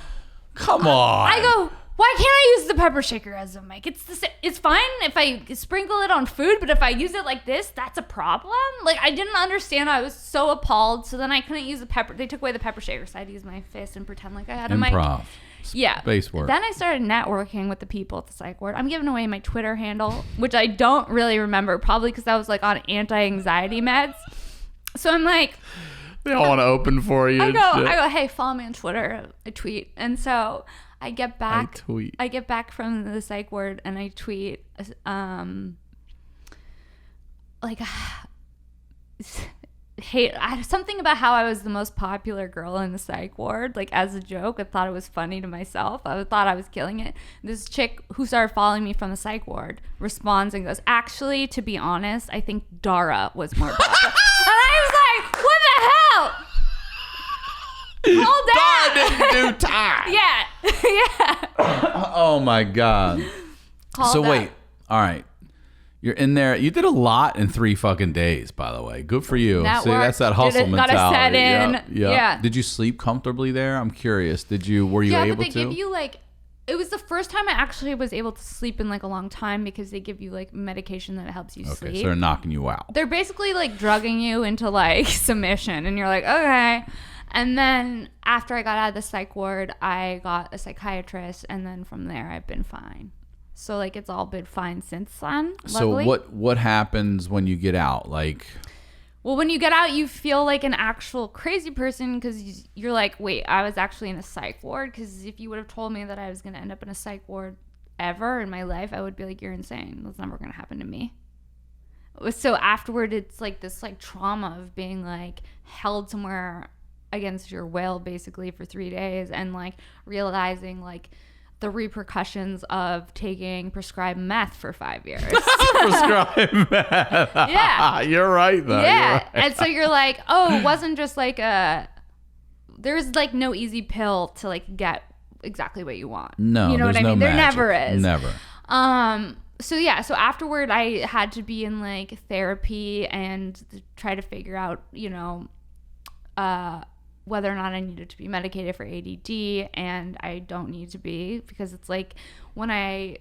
Come on. I go, why can't I use the pepper shaker as a mic? It's fine if I sprinkle it on food, but if I use it like this, that's a problem? Like, I didn't understand. I was so appalled. So then I couldn't use the pepper. They took away the pepper shaker, so I had to use my fist and pretend like I had a mic. Improv. Yeah. Space work. Then I started networking with the people at the psych ward. I'm giving away my Twitter handle, which I don't really remember, probably because I was like on anti-anxiety meds. So I'm like, they all want to open for you. I go, hey, follow me on Twitter. I tweet. And so I get back from the psych ward and I tweet something about how I was the most popular girl in the psych ward, like as a joke. I thought it was funny to myself. I thought I was killing it. This chick who started following me from the psych ward responds and goes, actually, to be honest, I think Dara was more popular. And I was like, what the hell? Hold down. Dara didn't do time. Yeah. Oh my God. Wait. All right. You're in there. You did a lot in 3 fucking days, by the way. Good for you. That See, that's that hustle mentality. Gotta set in. Yep. Yeah. Did you sleep comfortably there? I'm curious. Were you able to? Yeah, but they give you like, it was the first time I actually was able to sleep in like a long time because they give you like medication that helps you sleep. Okay, so they're knocking you out. They're basically like drugging you into like submission, and you're like, okay. And then after I got out of the psych ward, I got a psychiatrist, and then from there I've been fine. So like it's all been fine since then. Luckily. So what happens when you get out? Like, well, when you get out, you feel like an actual crazy person because you're like, wait, I was actually in a psych ward. Because if you would have told me that I was going to end up in a psych ward ever in my life, I would be like, you're insane. That's never going to happen to me. So afterward, it's like this like trauma of being like held somewhere against your will basically for 3 days, and like realizing like the repercussions of taking prescribed meth for 5 years. Prescribed meth. Yeah. You're right, though. Yeah. Right. And so you're like, oh, it wasn't just like there's like no easy pill to like get exactly what you want. No. You know what I mean? No there magic. never is. Never. So yeah, so afterward I had to be in like therapy and try to figure out, whether or not I needed to be medicated for ADD, and I don't need to be, because it's like when I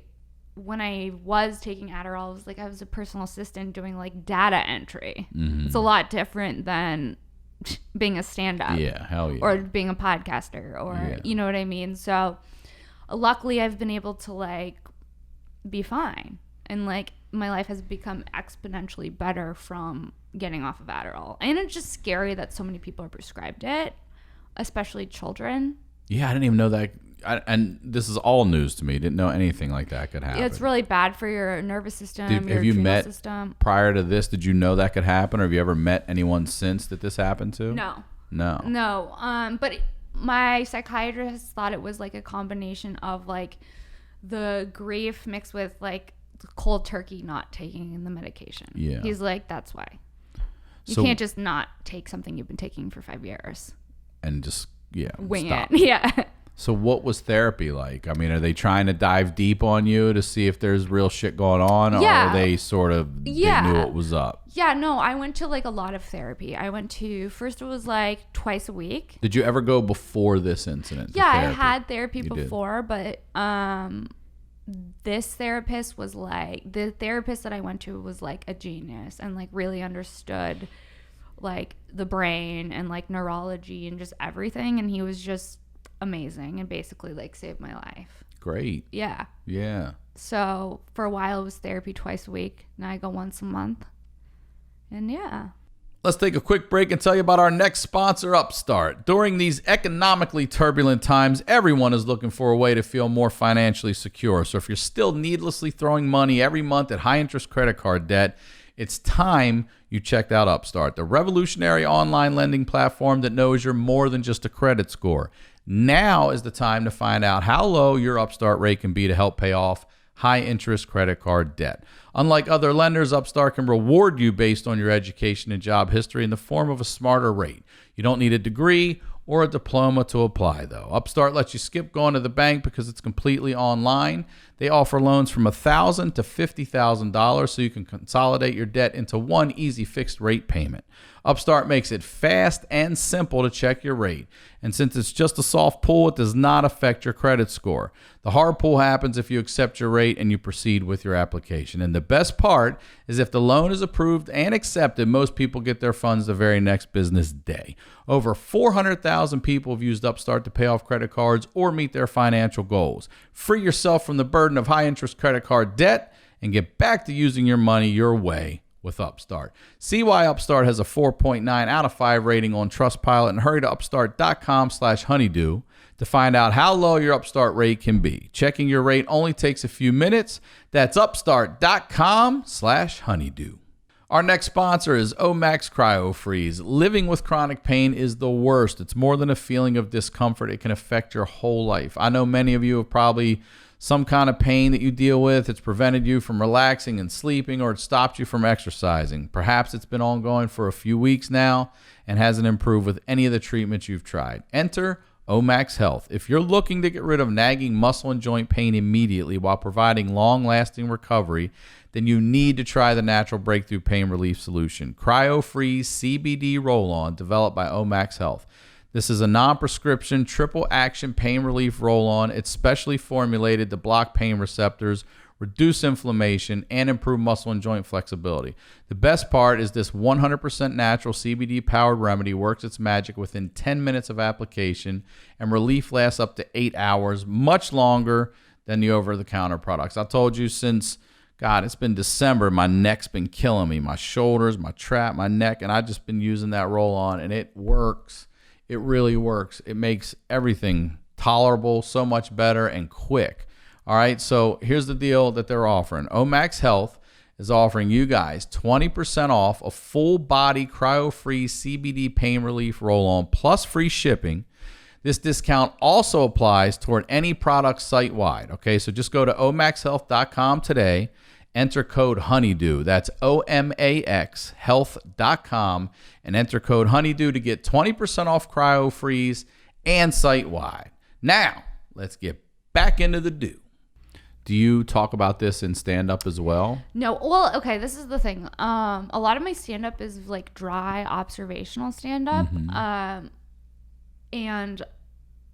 was taking Adderall, it was like I was a personal assistant doing like data entry. Mm-hmm. It's a lot different than being a stand-up. Yeah, hell yeah. Or being a podcaster, or you know what I mean? So luckily I've been able to like be fine, and like my life has become exponentially better from getting off of Adderall. And it's just scary that so many people are prescribed it, especially children. Yeah, I didn't even know that. And this is all news to me. Didn't know anything like that could happen. It's really bad for your nervous system, your have you adrenal met system. Prior to this? Did you know that could happen, or have you ever met anyone since that this happened to? No. But my psychiatrist thought it was like a combination of like the grief mixed with like cold turkey not taking the medication. Yeah. He's like, that's why. You So, can't just not take something you've been taking for 5 years. and just Wing stop. it. Yeah. So what was therapy like? I mean, are they trying to dive deep on you to see if there's real shit going on, or are they sort of they knew what was up? Yeah, no, I went to like a lot of therapy. I went to, first it was like twice a week. Did you ever go before this incident? Yeah, I had therapy before, but this therapist was like, the therapist that I went to was like a genius and like really understood like the brain and like neurology and just everything, and he was just amazing and basically like saved my life. Great. Yeah. So for a while it was therapy twice a week. Now I go once a month. And yeah. Let's take a quick break and tell you about our next sponsor, Upstart. During these economically turbulent times, everyone is looking for a way to feel more financially secure. So if you're still needlessly throwing money every month at high-interest credit card debt, it's time you checked out Upstart, the revolutionary online lending platform that knows you're more than just a credit score. Now is the time to find out how low your Upstart rate can be to help pay off high-interest credit card debt. Unlike other lenders, Upstart can reward you based on your education and job history in the form of a smarter rate. You don't need a degree or a diploma to apply, though. Upstart lets you skip going to the bank because it's completely online. They offer loans from $1,000 to $50,000 so you can consolidate your debt into one easy fixed rate payment. Upstart makes it fast and simple to check your rate. And since it's just a soft pull, it does not affect your credit score. The hard pull happens if you accept your rate and you proceed with your application. And the best part is if the loan is approved and accepted, most people get their funds the very next business day. Over 400,000 people have used Upstart to pay off credit cards or meet their financial goals. Free yourself from the burden of high-interest credit card debt and get back to using your money your way with Upstart. See why Upstart has a 4.9 out of 5 rating on Trustpilot, and hurry to upstart.com/honeydew to find out how low your Upstart rate can be. Checking your rate only takes a few minutes. That's upstart.com/honeydew. Our next sponsor is Omax CryoFreeze. Living with chronic pain is the worst. It's more than a feeling of discomfort. It can affect your whole life. I know many of you have probably some kind of pain that you deal with. It's prevented you from relaxing and sleeping, or it stopped you from exercising. Perhaps it's been ongoing for a few weeks now and hasn't improved with any of the treatments you've tried. Enter Omax Health. If you're looking to get rid of nagging muscle and joint pain immediately while providing long-lasting recovery, then you need to try the natural breakthrough pain relief solution, CryoFreeze CBD Roll-On, developed by Omax Health. This is a non-prescription, triple-action pain relief roll-on. It's specially formulated to block pain receptors, reduce inflammation, and improve muscle and joint flexibility. The best part is this 100% natural CBD-powered remedy works its magic within 10 minutes of application, and relief lasts up to 8 hours, much longer than the over-the-counter products. I told you since, God, it's been December, my neck's been killing me, my shoulders, my trap, my neck, and I've just been using that roll-on, and it works. It really works. It makes everything tolerable, so much better, and quick. All right, so here's the deal that they're offering. Omax Health is offering you guys 20% off a full-body cryo-free CBD pain relief roll-on plus free shipping. This discount also applies toward any product site-wide. Okay, so just go to omaxhealth.com today. Enter code HoneyDew. That's OMAX health.com and enter code HoneyDew to get 20% off CryoFreeze and site-wide. Now, let's get back into the do. Do you talk about this in stand-up as well? No. Well, okay, this is the thing. A lot of my stand-up is like dry observational stand-up. And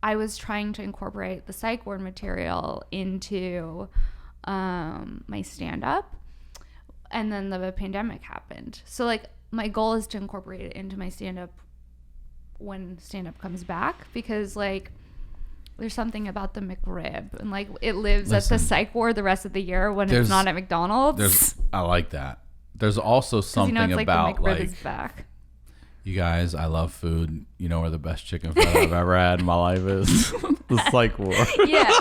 I was trying to incorporate the psych ward material into my stand-up. And then the pandemic happened. So like my goal is to incorporate it into my stand-up when stand-up comes back, because like there's something about the McRib, and like it lives at the psych ward the rest of the year when it's not at McDonald's. I like that. There's also something it's about the McRib like is back. You guys, I love food. You know where the best chicken fat I've ever had in my life is? The psych ward. Yeah.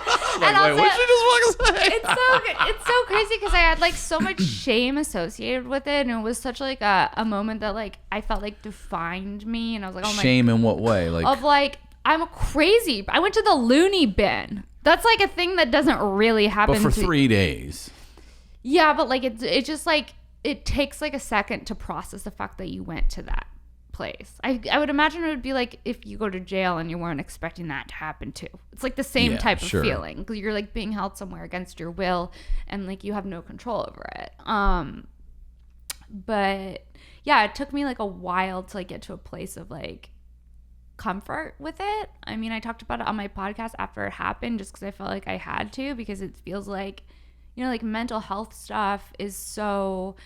Like, wait, what did you just fucking say? It's so crazy because I had like so much shame associated with it, and it was such like a moment that like I felt like defined me, and I was like, oh my. Shame in what way? Like of like I'm crazy. I went to the loony bin. That's like a thing that doesn't really happen. But for 3 days. Yeah, but like it just like it takes like a second to process the fact that you went to that place. I would imagine it would be like if you go to jail and you weren't expecting that to happen too. It's like the same type of feeling. You're like being held somewhere against your will, and like you have no control over it. But yeah, it took me like a while to like get to a place of like comfort with it. I mean, I talked about it on my podcast after it happened just because I felt like I had to, because it feels like, you know, like mental health stuff is so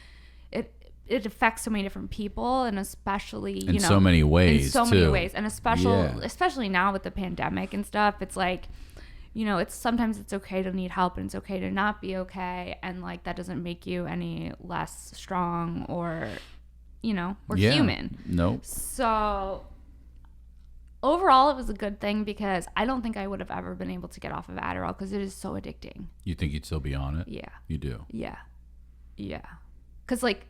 it affects so many different people, and especially in so many ways, and especially now with the pandemic and stuff. It's like, you know, sometimes it's okay to need help, and it's okay to not be okay, and like that doesn't make you any less strong or, you know, or human. Nope. So overall, it was a good thing, because I don't think I would have ever been able to get off of Adderall because it is so addicting. You think you'd still be on it? Yeah. You do? Yeah. Because like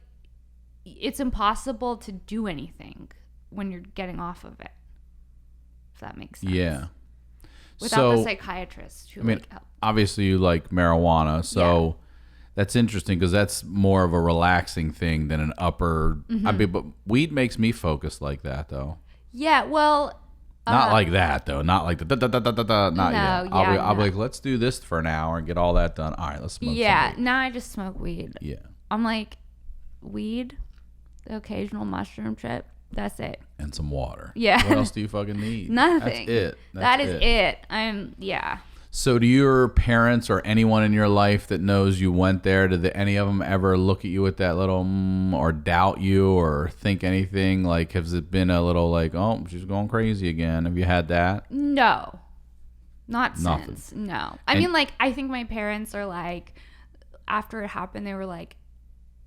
it's impossible to do anything when you're getting off of it, if that makes sense. Yeah. Without the psychiatrist who like help. Obviously you like marijuana, so that's interesting because that's more of a relaxing thing than an upper. I mean, but weed makes me focus like that though. Yeah, well, not like that though. Not like the not yet. I'll be like, let's do this for an hour and get all that done. All right, let's smoke. Yeah, some weed. now I just smoke weed. Yeah. I'm like, weed, the occasional mushroom trip. That's it. And some water. Yeah. What else do you fucking need? Nothing. That's it. That is it. Yeah. So do your parents or anyone in your life that knows you went there, did any of them ever look at you with that little or doubt you or think anything? Like, has it been a little like, oh, she's going crazy again? Have you had that? No. Not Nothing. since. No. I mean, like, I think my parents are like, after it happened, they were like,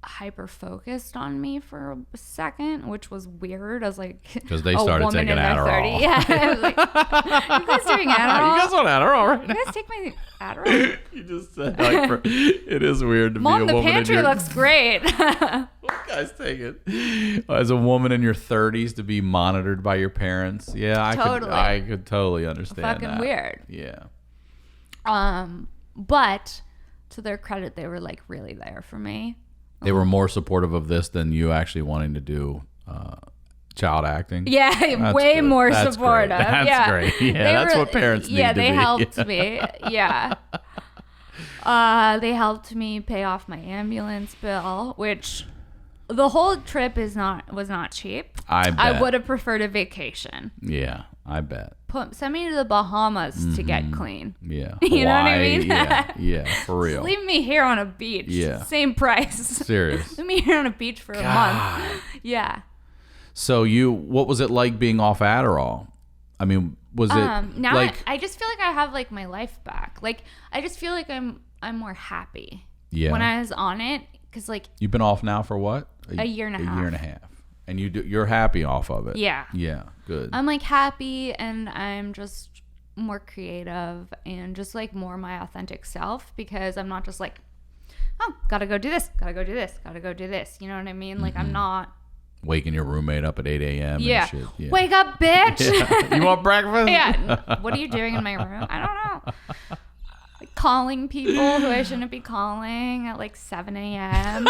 hyper focused on me for a second, which was weird. I was like, because they started taking Adderall. Yeah, I was like, you guys doing Adderall? You guys on Adderall right now? You guys take my Adderall? You just said like, it is weird to Mom, be a woman. Mom, the pantry looks great. What guys take it? As a woman in your 30s to be monitored by your parents, I could totally understand. Fucking that. Weird. Yeah. But to their credit, they were like really there for me. They were more supportive of this than you actually wanting to do child acting. Yeah, that's way good. more that's supportive. Great. That's great. Yeah, that's what parents need to be. Yeah, they helped me. Yeah. They helped me pay off my ambulance bill, which the whole trip was not cheap. I bet. I would have preferred a vacation. Yeah, I bet. Send me to the Bahamas to get clean. Yeah. You know what I mean? Yeah, for real. Leave me here on a beach. Yeah. Same price. Serious. Leave me here on a beach for a month. Yeah. So what was it like being off Adderall? I mean, was it now like I just feel like I have like my life back. Like I just feel like I'm more happy. Yeah. When I was on it, because like you've been off now for what? A year and a half. A year and a half. And you're happy off of it. Yeah. Yeah. Good. I'm like happy, and I'm just more creative and just like more my authentic self, because I'm not just like, oh, gotta go do this, gotta go do this, gotta go do this. You know what I mean? Like I'm not waking your roommate up at 8 a.m. Yeah. And shit. Yeah. Wake up, bitch. Yeah. You want breakfast? Yeah. What are you doing in my room? I don't know. Like calling people who I shouldn't be calling at like 7 a.m.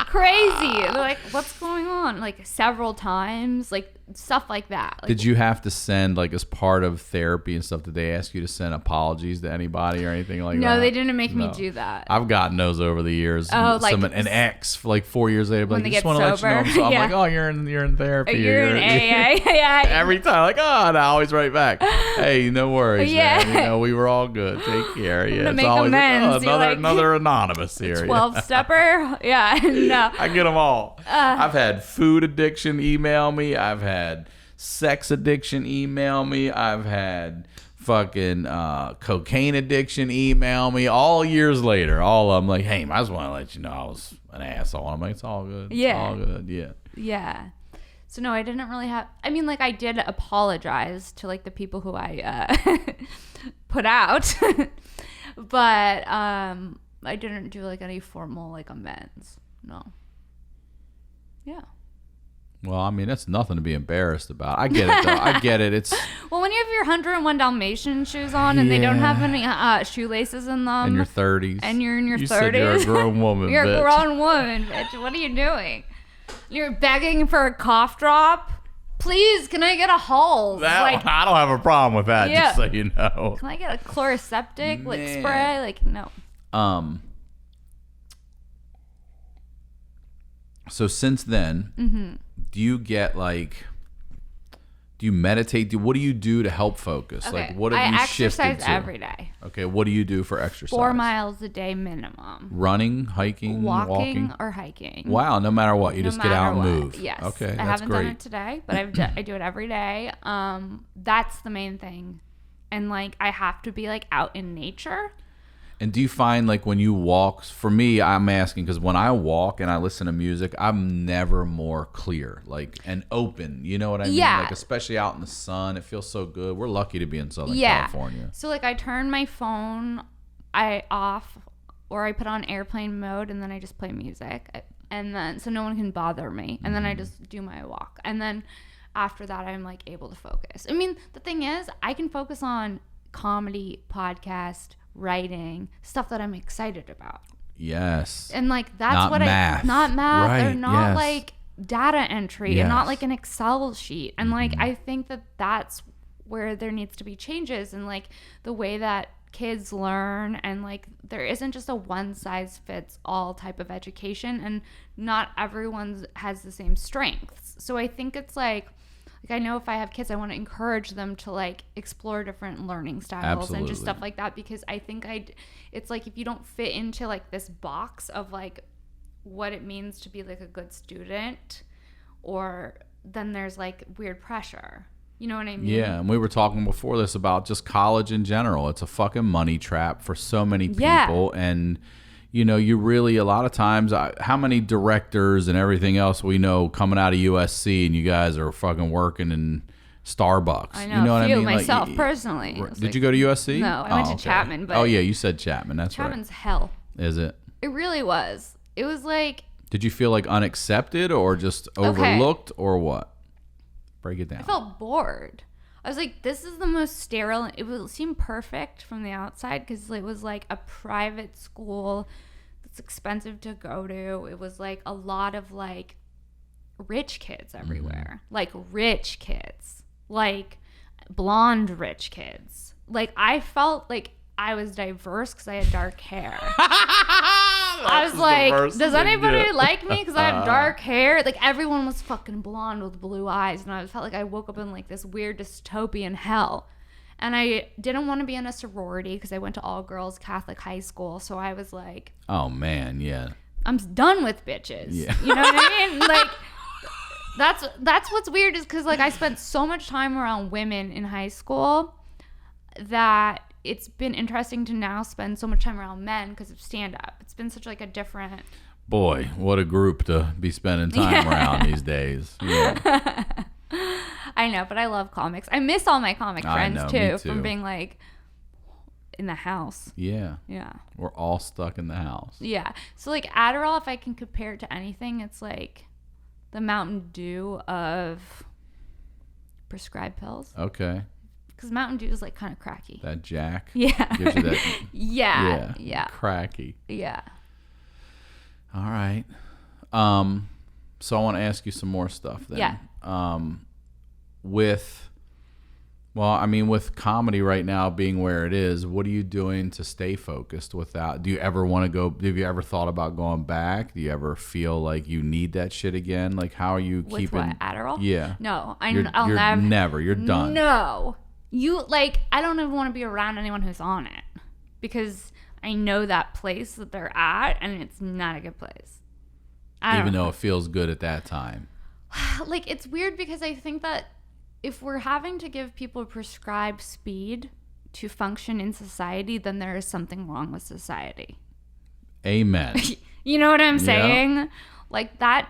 Crazy. They're like, what's going on? Like several times. Like stuff like that. Like, did you have to send, like, as part of therapy and stuff, did they ask you to send apologies to anybody or anything like that? No, they didn't make me do that. I've gotten those over the years. Oh, like an ex for like 4 years later, when like, they just get want to let you know. sober. So I'm Yeah. like, oh, you're in therapy. You're in AA. Yeah. Every time, like, oh, and I always write back, hey, no worries, Yeah. man. We were all good. Take care. Yeah, to it's make always amends. like, oh, You're like, another anonymous here. 12-stepper. Yeah. No. I get them all. I've had food addiction email me. I've had sex addiction email me. I've had fucking cocaine addiction email me. All years later, all of them like, hey, I just want to let you know I was an asshole. I'm like, it's all good. It's all good. Yeah. Yeah. So no, I didn't really have. I mean, like, I did apologize to like the people who I put out, but I didn't do like any formal like amends. No. Yeah. Well, I mean, that's nothing to be embarrassed about. I get it, though. I get it. It's well, when you have your 101 Dalmatian shoes on and they don't have any shoelaces in them, in your 30s, and you're in your 30s, you said you're a grown woman. You're bitch. a grown woman, bitch. What are you doing? You're begging for a cough drop. Please, can I get a Halls? I don't have a problem with that. Yeah. Just so you know. Can I get a chloroseptic like spray? Like, no. So since then, do you get like? Do you meditate? What do you do to help focus? Okay. Like, what have you shifted to? I exercise every day. Okay, what do you do for exercise? 4 miles a day minimum. Running, hiking, walking, or hiking. Wow, no matter what, you just get out and move. Yes. Okay, I that's haven't great. done it today, but I do it every day. That's the main thing. And like, I have to be like out in nature. And do you find like when you walk, for me, I'm asking because when I walk and I listen to music, I'm never more clear, like, and open. You know what I mean? Yeah. Like, especially out in the sun, it feels so good. We're lucky to be in Southern California. So like, I turn my phone off, or I put on airplane mode, and then I just play music, and then so no one can bother me, and then I just do my walk, and then after that I'm like able to focus. I mean, the thing is, I can focus on comedy, podcast, writing, stuff that I'm excited about. Yes. And like, that's not what math. not math, right. or not yes. like data entry, and not like an Excel sheet. And like, I think that that's where there needs to be changes, and like the way that kids learn, and like, there isn't just a one size fits all type of education, and not everyone has the same strengths. So I think it's like I know if I have kids, I want to encourage them to like explore different learning styles and just stuff like that, because I think it's like, if you don't fit into like this box of like what it means to be like a good student, or then there's like weird pressure. You know what I mean? Yeah, and we were talking before this about just college in general. It's a fucking money trap for so many people, and you know, you really, a lot of times, how many directors and everything else we know coming out of USC, and you guys are fucking working in Starbucks. I know, you know a few what I mean? myself like, personally. Did you go to USC? No, I went to Chapman. But oh yeah, you said Chapman. That's Chapman's hell. Is it? It really was. It was like. Did you feel like unaccepted or just overlooked or what? Break it down. I felt bored. I was like, this is the most sterile. It seemed perfect from the outside because it was like a private school that's expensive to go to. It was like a lot of like rich kids everywhere. Like rich kids. Like blonde rich kids. Like, I felt like I was diverse because I had dark hair. I was like, does anybody like me because I have dark hair? Like, everyone was fucking blonde with blue eyes, and I felt like I woke up in like this weird dystopian hell. And I didn't want to be in a sorority because I went to all girls Catholic high school, so I was like, oh man, yeah, I'm done with bitches. Yeah. You know what I mean? Like, that's what's weird, is because like I spent so much time around women in high school that it's been interesting to now spend so much time around men because of stand-up. It's been such like a different... Boy, what a group to be spending time around these days. Yeah. I know, but I love comics. I miss all my comic friends too, from being like in the house. Yeah. Yeah. We're all stuck in the house. Yeah. So like Adderall, if I can compare it to anything, it's like the Mountain Dew of prescribed pills. Okay. Because Mountain Dew is like kind of cracky. That Jack. Yeah. Gives you that. Yeah. Cracky. Yeah. All right. So I want to ask you some more stuff then. Yeah. with comedy right now being where it is, what are you doing to stay focused with that? Do you ever want to go? Have you ever thought about going back? Do you ever feel like you need that shit again? Like, how are you keeping? With what, Adderall? Yeah. No, I'll never. You're done. No. I don't even want to be around anyone who's on it because I know that place that they're at and it's not a good place. Even though it feels good at that time. Like, it's weird because I think that if we're having to give people prescribed speed to function in society, then there is something wrong with society. Amen. You know what I'm saying? Yeah. Like that,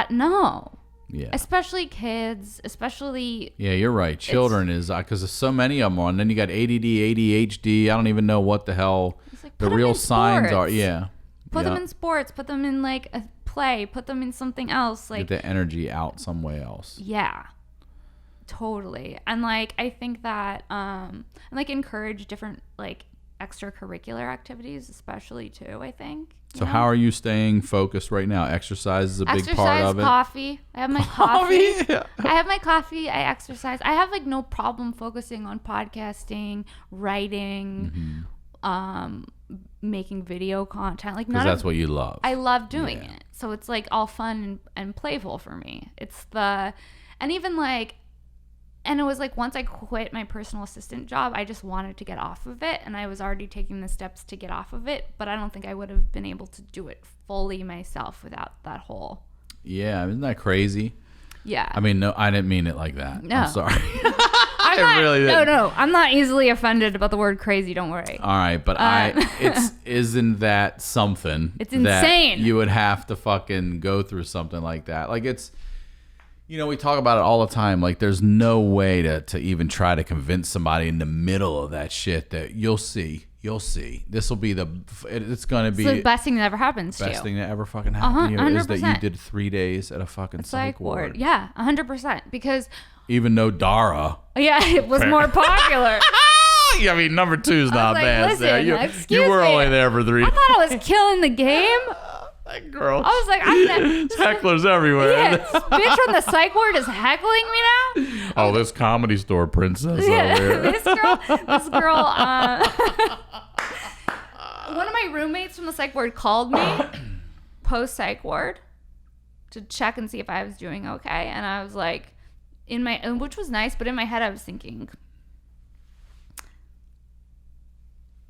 no. Yeah. Especially kids, especially. Yeah, you're right. Children is, because there's so many of them on. Then you got ADD, ADHD. I don't even know what the hell the real signs are. Yeah. Put them in sports. Put them in like a play. Put them in something else. Like, get the energy out somewhere else. Yeah. Totally. And like, I think that, and like encourage different like extracurricular activities, especially too, I think. So how are you staying focused right now? Exercise is a big part of it. Coffee. I have my coffee. Yeah. I have my coffee. I exercise. I have like no problem focusing on podcasting, writing, making video content. Like, because that's what you love. I love doing it. So it's like all fun and playful for me. And even like, and it was like once I quit my personal assistant job, I just wanted to get off of it. And I was already taking the steps to get off of it. But I don't think I would have been able to do it fully myself without that whole. Yeah. Isn't that crazy? Yeah. I mean, no, I didn't mean it like that. No. I'm sorry. No. I'm not easily offended about the word crazy. Don't worry. All right. But isn't that something? It's insane. That you would have to fucking go through something like that. Like, it's. You know, we talk about it all the time. Like, there's no way to even try to convince somebody in the middle of that shit that you'll see. This will be it's going to be the best thing that ever happens to you. Best thing that ever fucking happened to you is that you did 3 days at a fucking psych ward. Yeah, 100%. Because even though Dara. Yeah, it was more popular. Yeah, I mean, number 2 is not bad. Listen, you were only there for 3 days. I thought I was killing the game. That girl. I was like, hecklers everywhere. Yeah, this bitch from the psych ward is heckling me now. Oh, this Comedy Store princess over here. This girl. One of my roommates from the psych ward called me post psych ward to check and see if I was doing okay, and I was like, which was nice, but in my head I was thinking,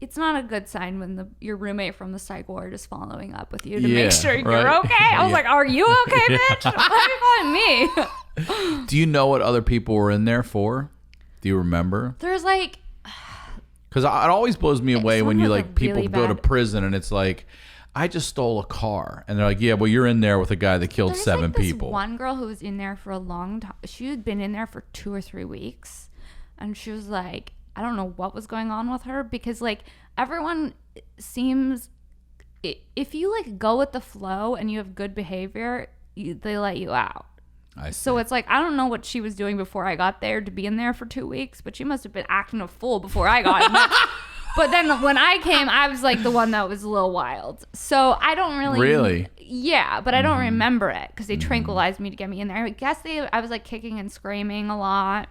it's not a good sign when your roommate from the psych ward is following up with you to make sure you're okay. I was like, are you okay, bitch? Why are you calling me? Do you know what other people were in there for? Do you remember? There's like... Because it always blows me away when you like people go to prison and it's like, I just stole a car. And they're like, yeah, well, you're in there with a guy that killed 7 people. There's one girl who was in there for a long time. She had been in there for 2 or 3 weeks. And she was like... I don't know what was going on with her because like everyone seems, if you like go with the flow and you have good behavior, they let you out. So it's like, I don't know what she was doing before I got there to be in there for 2 weeks, but she must have been acting a fool before I got in there. But then when I came, I was like the one that was a little wild. So I don't really. Yeah, but I don't remember it because they tranquilized me to get me in there. I guess I was like kicking and screaming a lot.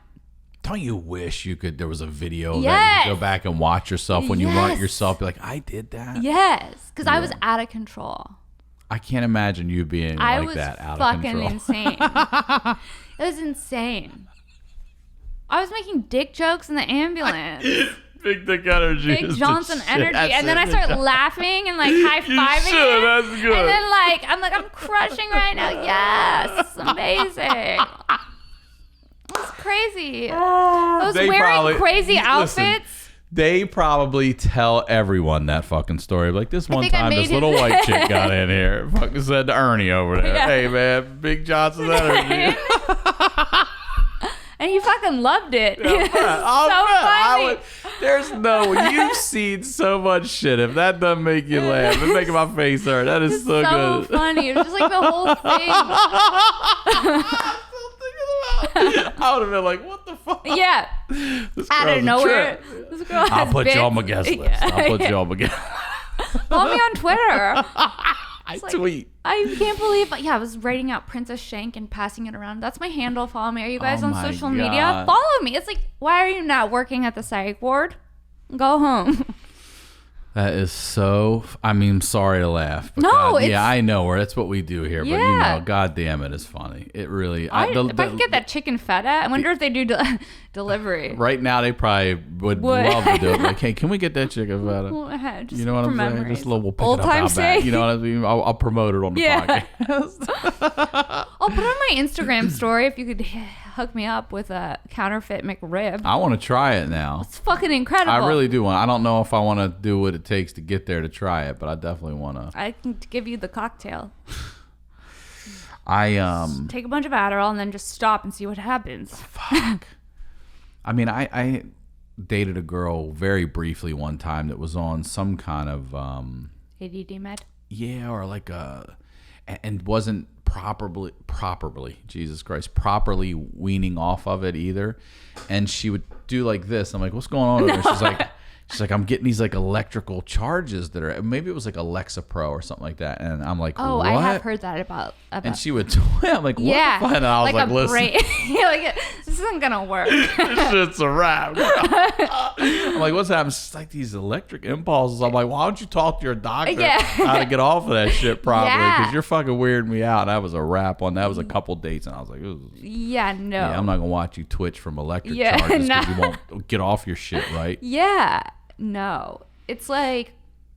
Don't you wish there was a video that you could go back and watch yourself when you run it yourself? Be like, I did that. Yes, because I was out of control. I can't imagine you being like that out of control. I was fucking insane. It was insane. I was making dick jokes in the ambulance. Big dick energy. Big Johnson energy. And then I start laughing and like high-fiving it. That's good. And then I'm crushing right now. Yes, amazing. It was crazy. I was wearing crazy outfits. Listen, they probably tell everyone that fucking story. Like, this one time, this little white chick got in here. Fucking said to Ernie over there, hey, man, Big Johnson energy. And he fucking loved it. Yeah, funny. You've seen so much shit. If that doesn't make you laugh, it's making my face hurt. That is so good. So funny. It was just like the whole thing. I would have been like, what the fuck? Yeah. Out of nowhere. I'll put you on my guest list. I'll put you on my guest. Follow me on Twitter. tweet. I can't believe. Yeah, I was writing out Princess Shank and passing it around. That's my handle. Follow me. Are you guys on social media? Follow me. It's like, why are you not working at the psych ward? Go home. That is so. I mean, sorry to laugh. But No, God, it's, yeah, I know where that's what we do here. But you know, God damn it, is funny. It really. if I could get that chicken feta, I wonder if they do delivery. Right now, they probably would love to do it. Like, hey, can we get that chicken feta? Just You know what I'm saying? memories. Just a little, we'll pick Old it up time out back. sake. You know what I mean? I'll promote it on the podcast. I'll put on my Instagram story if you could hook me up with a counterfeit McRib. I want to try it now. It's fucking incredible. I really do want. I don't know if I want to do what it takes to get there to try it, but I definitely want to. I can give you the cocktail. Just take a bunch of Adderall and then just stop and see what happens. Fuck. I mean, I dated a girl very briefly one time that was on some kind of ADD med. Yeah, or like and wasn't properly Jesus Christ, properly weaning off of it either. And she would do like this. I'm like, what's going on over there? She's like, I'm getting these like electrical charges that are, maybe it was like Alexa Pro or something like that. And I'm like, oh, what? I have heard that about. And she would, I'm like, what yeah, the fuck? And I was like, listen. like, this isn't going to work. This shit's a wrap. I'm like, what's happening? It's like these electric impulses. I'm like, why don't you talk to your doctor how to get off of that shit properly? Because you're fucking weirding me out. And that was a wrap on that. Was a couple dates. And I was like, ooh. Yeah, no. Yeah, I'm not going to watch you twitch from electric charges because you won't get off your shit, right? Yeah. No, it's like,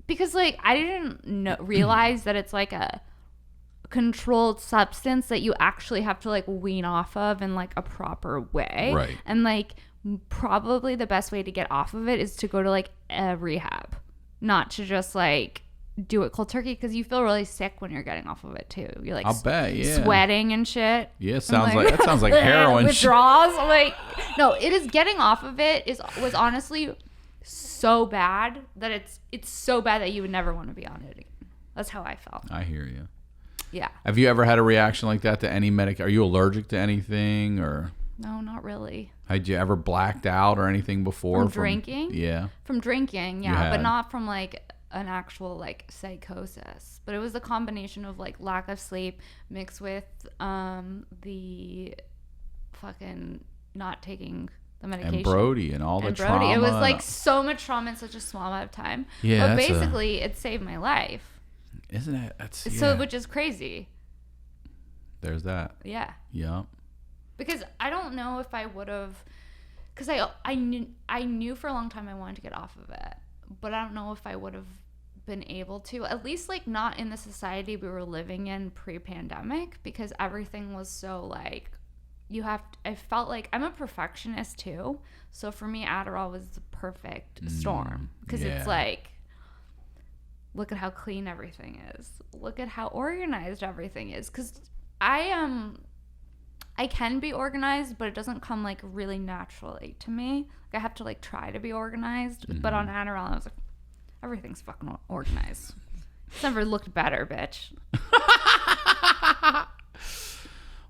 because like I didn't realize that it's like a controlled substance that you actually have to like wean off of in like a proper way. Right. And like probably the best way to get off of it is to go to like a rehab, not to just like do it cold turkey, because you feel really sick when you're getting off of it too. You're like, I'll bet, yeah, sweating and shit. Yeah, sounds like that sounds like heroin. Withdrawals. Like, no, it is getting off of it was honestly so bad that it's so bad that you would never want to be on it again. That's how I felt. I hear you. Yeah. Have you ever had a reaction like that to any Are you allergic to anything, or? No, not really. Had you ever blacked out or anything before? From drinking? Yeah. From drinking, yeah, but not from like an actual like psychosis. But it was a combination of like lack of sleep mixed with the fucking not taking the medication. And Brody and all the trauma. It was like so much trauma in such a small amount of time. Yeah. But basically, it saved my life. Isn't it? That's so, which is crazy. There's that. Yeah. Yeah. Because I don't know if I would have, because I knew for a long time I wanted to get off of it, but I don't know if I would have been able to, at least like not in the society we were living in pre-pandemic, because everything was so like, I felt like I'm a perfectionist too. So for me, Adderall was the perfect storm, because it's like, look at how clean everything is. Look at how organized everything is. Because I can be organized, but it doesn't come like really naturally to me. Like I have to like try to be organized. Mm-hmm. But on Adderall, I was like, everything's fucking organized. It's never looked better, bitch.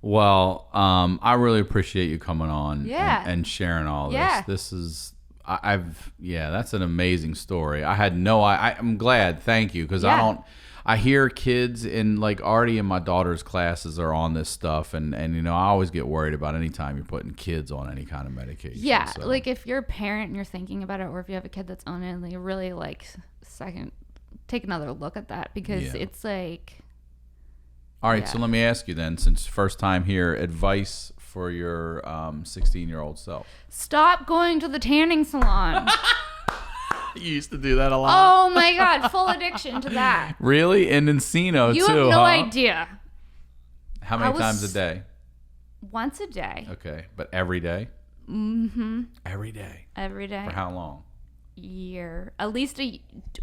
Well, I really appreciate you coming on and sharing all this. Yeah. This is, that's an amazing story. I had I'm glad. Thank you. Cause I hear kids already in my daughter's classes are on this stuff. And I always get worried about any time you're putting kids on any kind of medication. Yeah. So. Like if you're a parent and you're thinking about it, or if you have a kid that's on it, like really take another look at that, because it's like, all right, so let me ask you then, since first time here, advice for your 16-year-old self. Stop going to the tanning salon. You used to do that a lot. Oh my God, full addiction to that. Really? In Encino, you too, have no idea. How many times a day? Once a day. Okay, but every day? Mm-hmm. Every day? Every day. For how long? Year. At least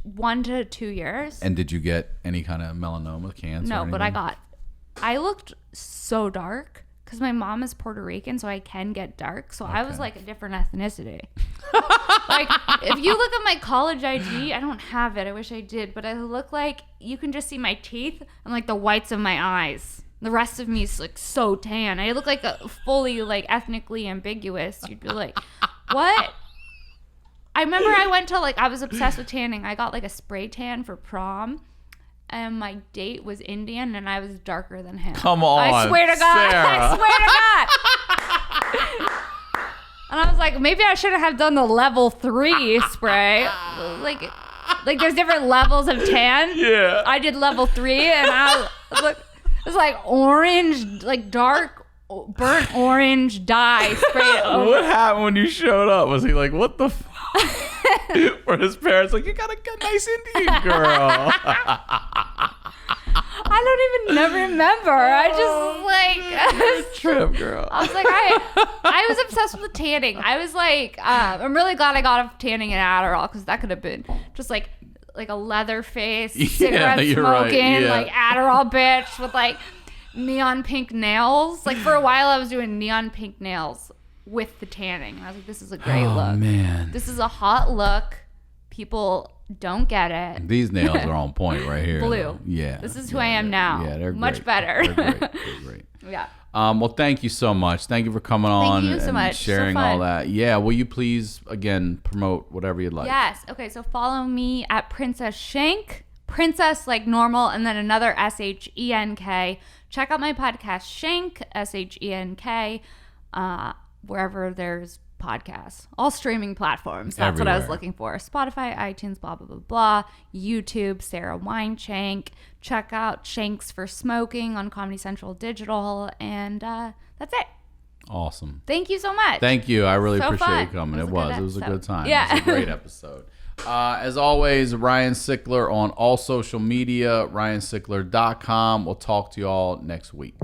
1 to 2 years. And did you get any kind of melanoma, cancer? No, but I looked so dark because my mom is Puerto Rican, so I can get dark. So I was like a different ethnicity. Like if you look at my college ID, I don't have it. I wish I did, but I look like, you can just see my teeth and like the whites of my eyes. The rest of me is like so tan. I look like a fully like ethnically ambiguous. You'd be like, what? I remember I went to I was obsessed with tanning. I got like a spray tan for prom. and my date was Indian, and I was darker than him. Come on, I swear to God. Sarah. I swear to God. And I was like, maybe I should have done the level 3 spray. Like there's different levels of tan. Yeah. I did level 3, and I look. It was like orange, like dark, burnt orange dye sprayed over. What happened when you showed up? Was he like, what the fuck? Were his parents like, you got a nice Indian girl? I don't even remember. I just like Trip, girl. I was like, I was obsessed with tanning. I was like, I'm really glad I got off tanning and Adderall, because that could have been just like a leather face, cigarette you're smoking, right, yeah. like Adderall bitch with like neon pink nails. Like for a while, I was doing neon pink nails with the tanning. I was like, this is a great look. Man. This is a hot look. People don't get it. These nails are on point right here. Blue. Though. Yeah. This is who I am now. Yeah, they're much great. better. They're great. They're great. Yeah. Well, thank you so much. Thank you for coming on you so and much. So sharing fun. all that. Yeah. Will you please, again, promote whatever you'd like? Yes. Okay. So follow me at Princess Shank. Princess like normal, and then another SHENK. Check out my podcast Shank, SHENK, wherever there's podcasts. All streaming platforms. That's what I was Everywhere. looking for. Spotify, iTunes, blah, blah, blah, blah. YouTube, Sara Weinshenk. Check out Shanks for Smoking on Comedy Central Digital. And that's it. Awesome. Thank you so much. Thank you. I really So appreciate fun. you coming. It It was a was. good It was a good episode. time. Yeah. It was a great episode. As always, Ryan Sickler on all social media, ryansickler.com. We'll talk to you all next week.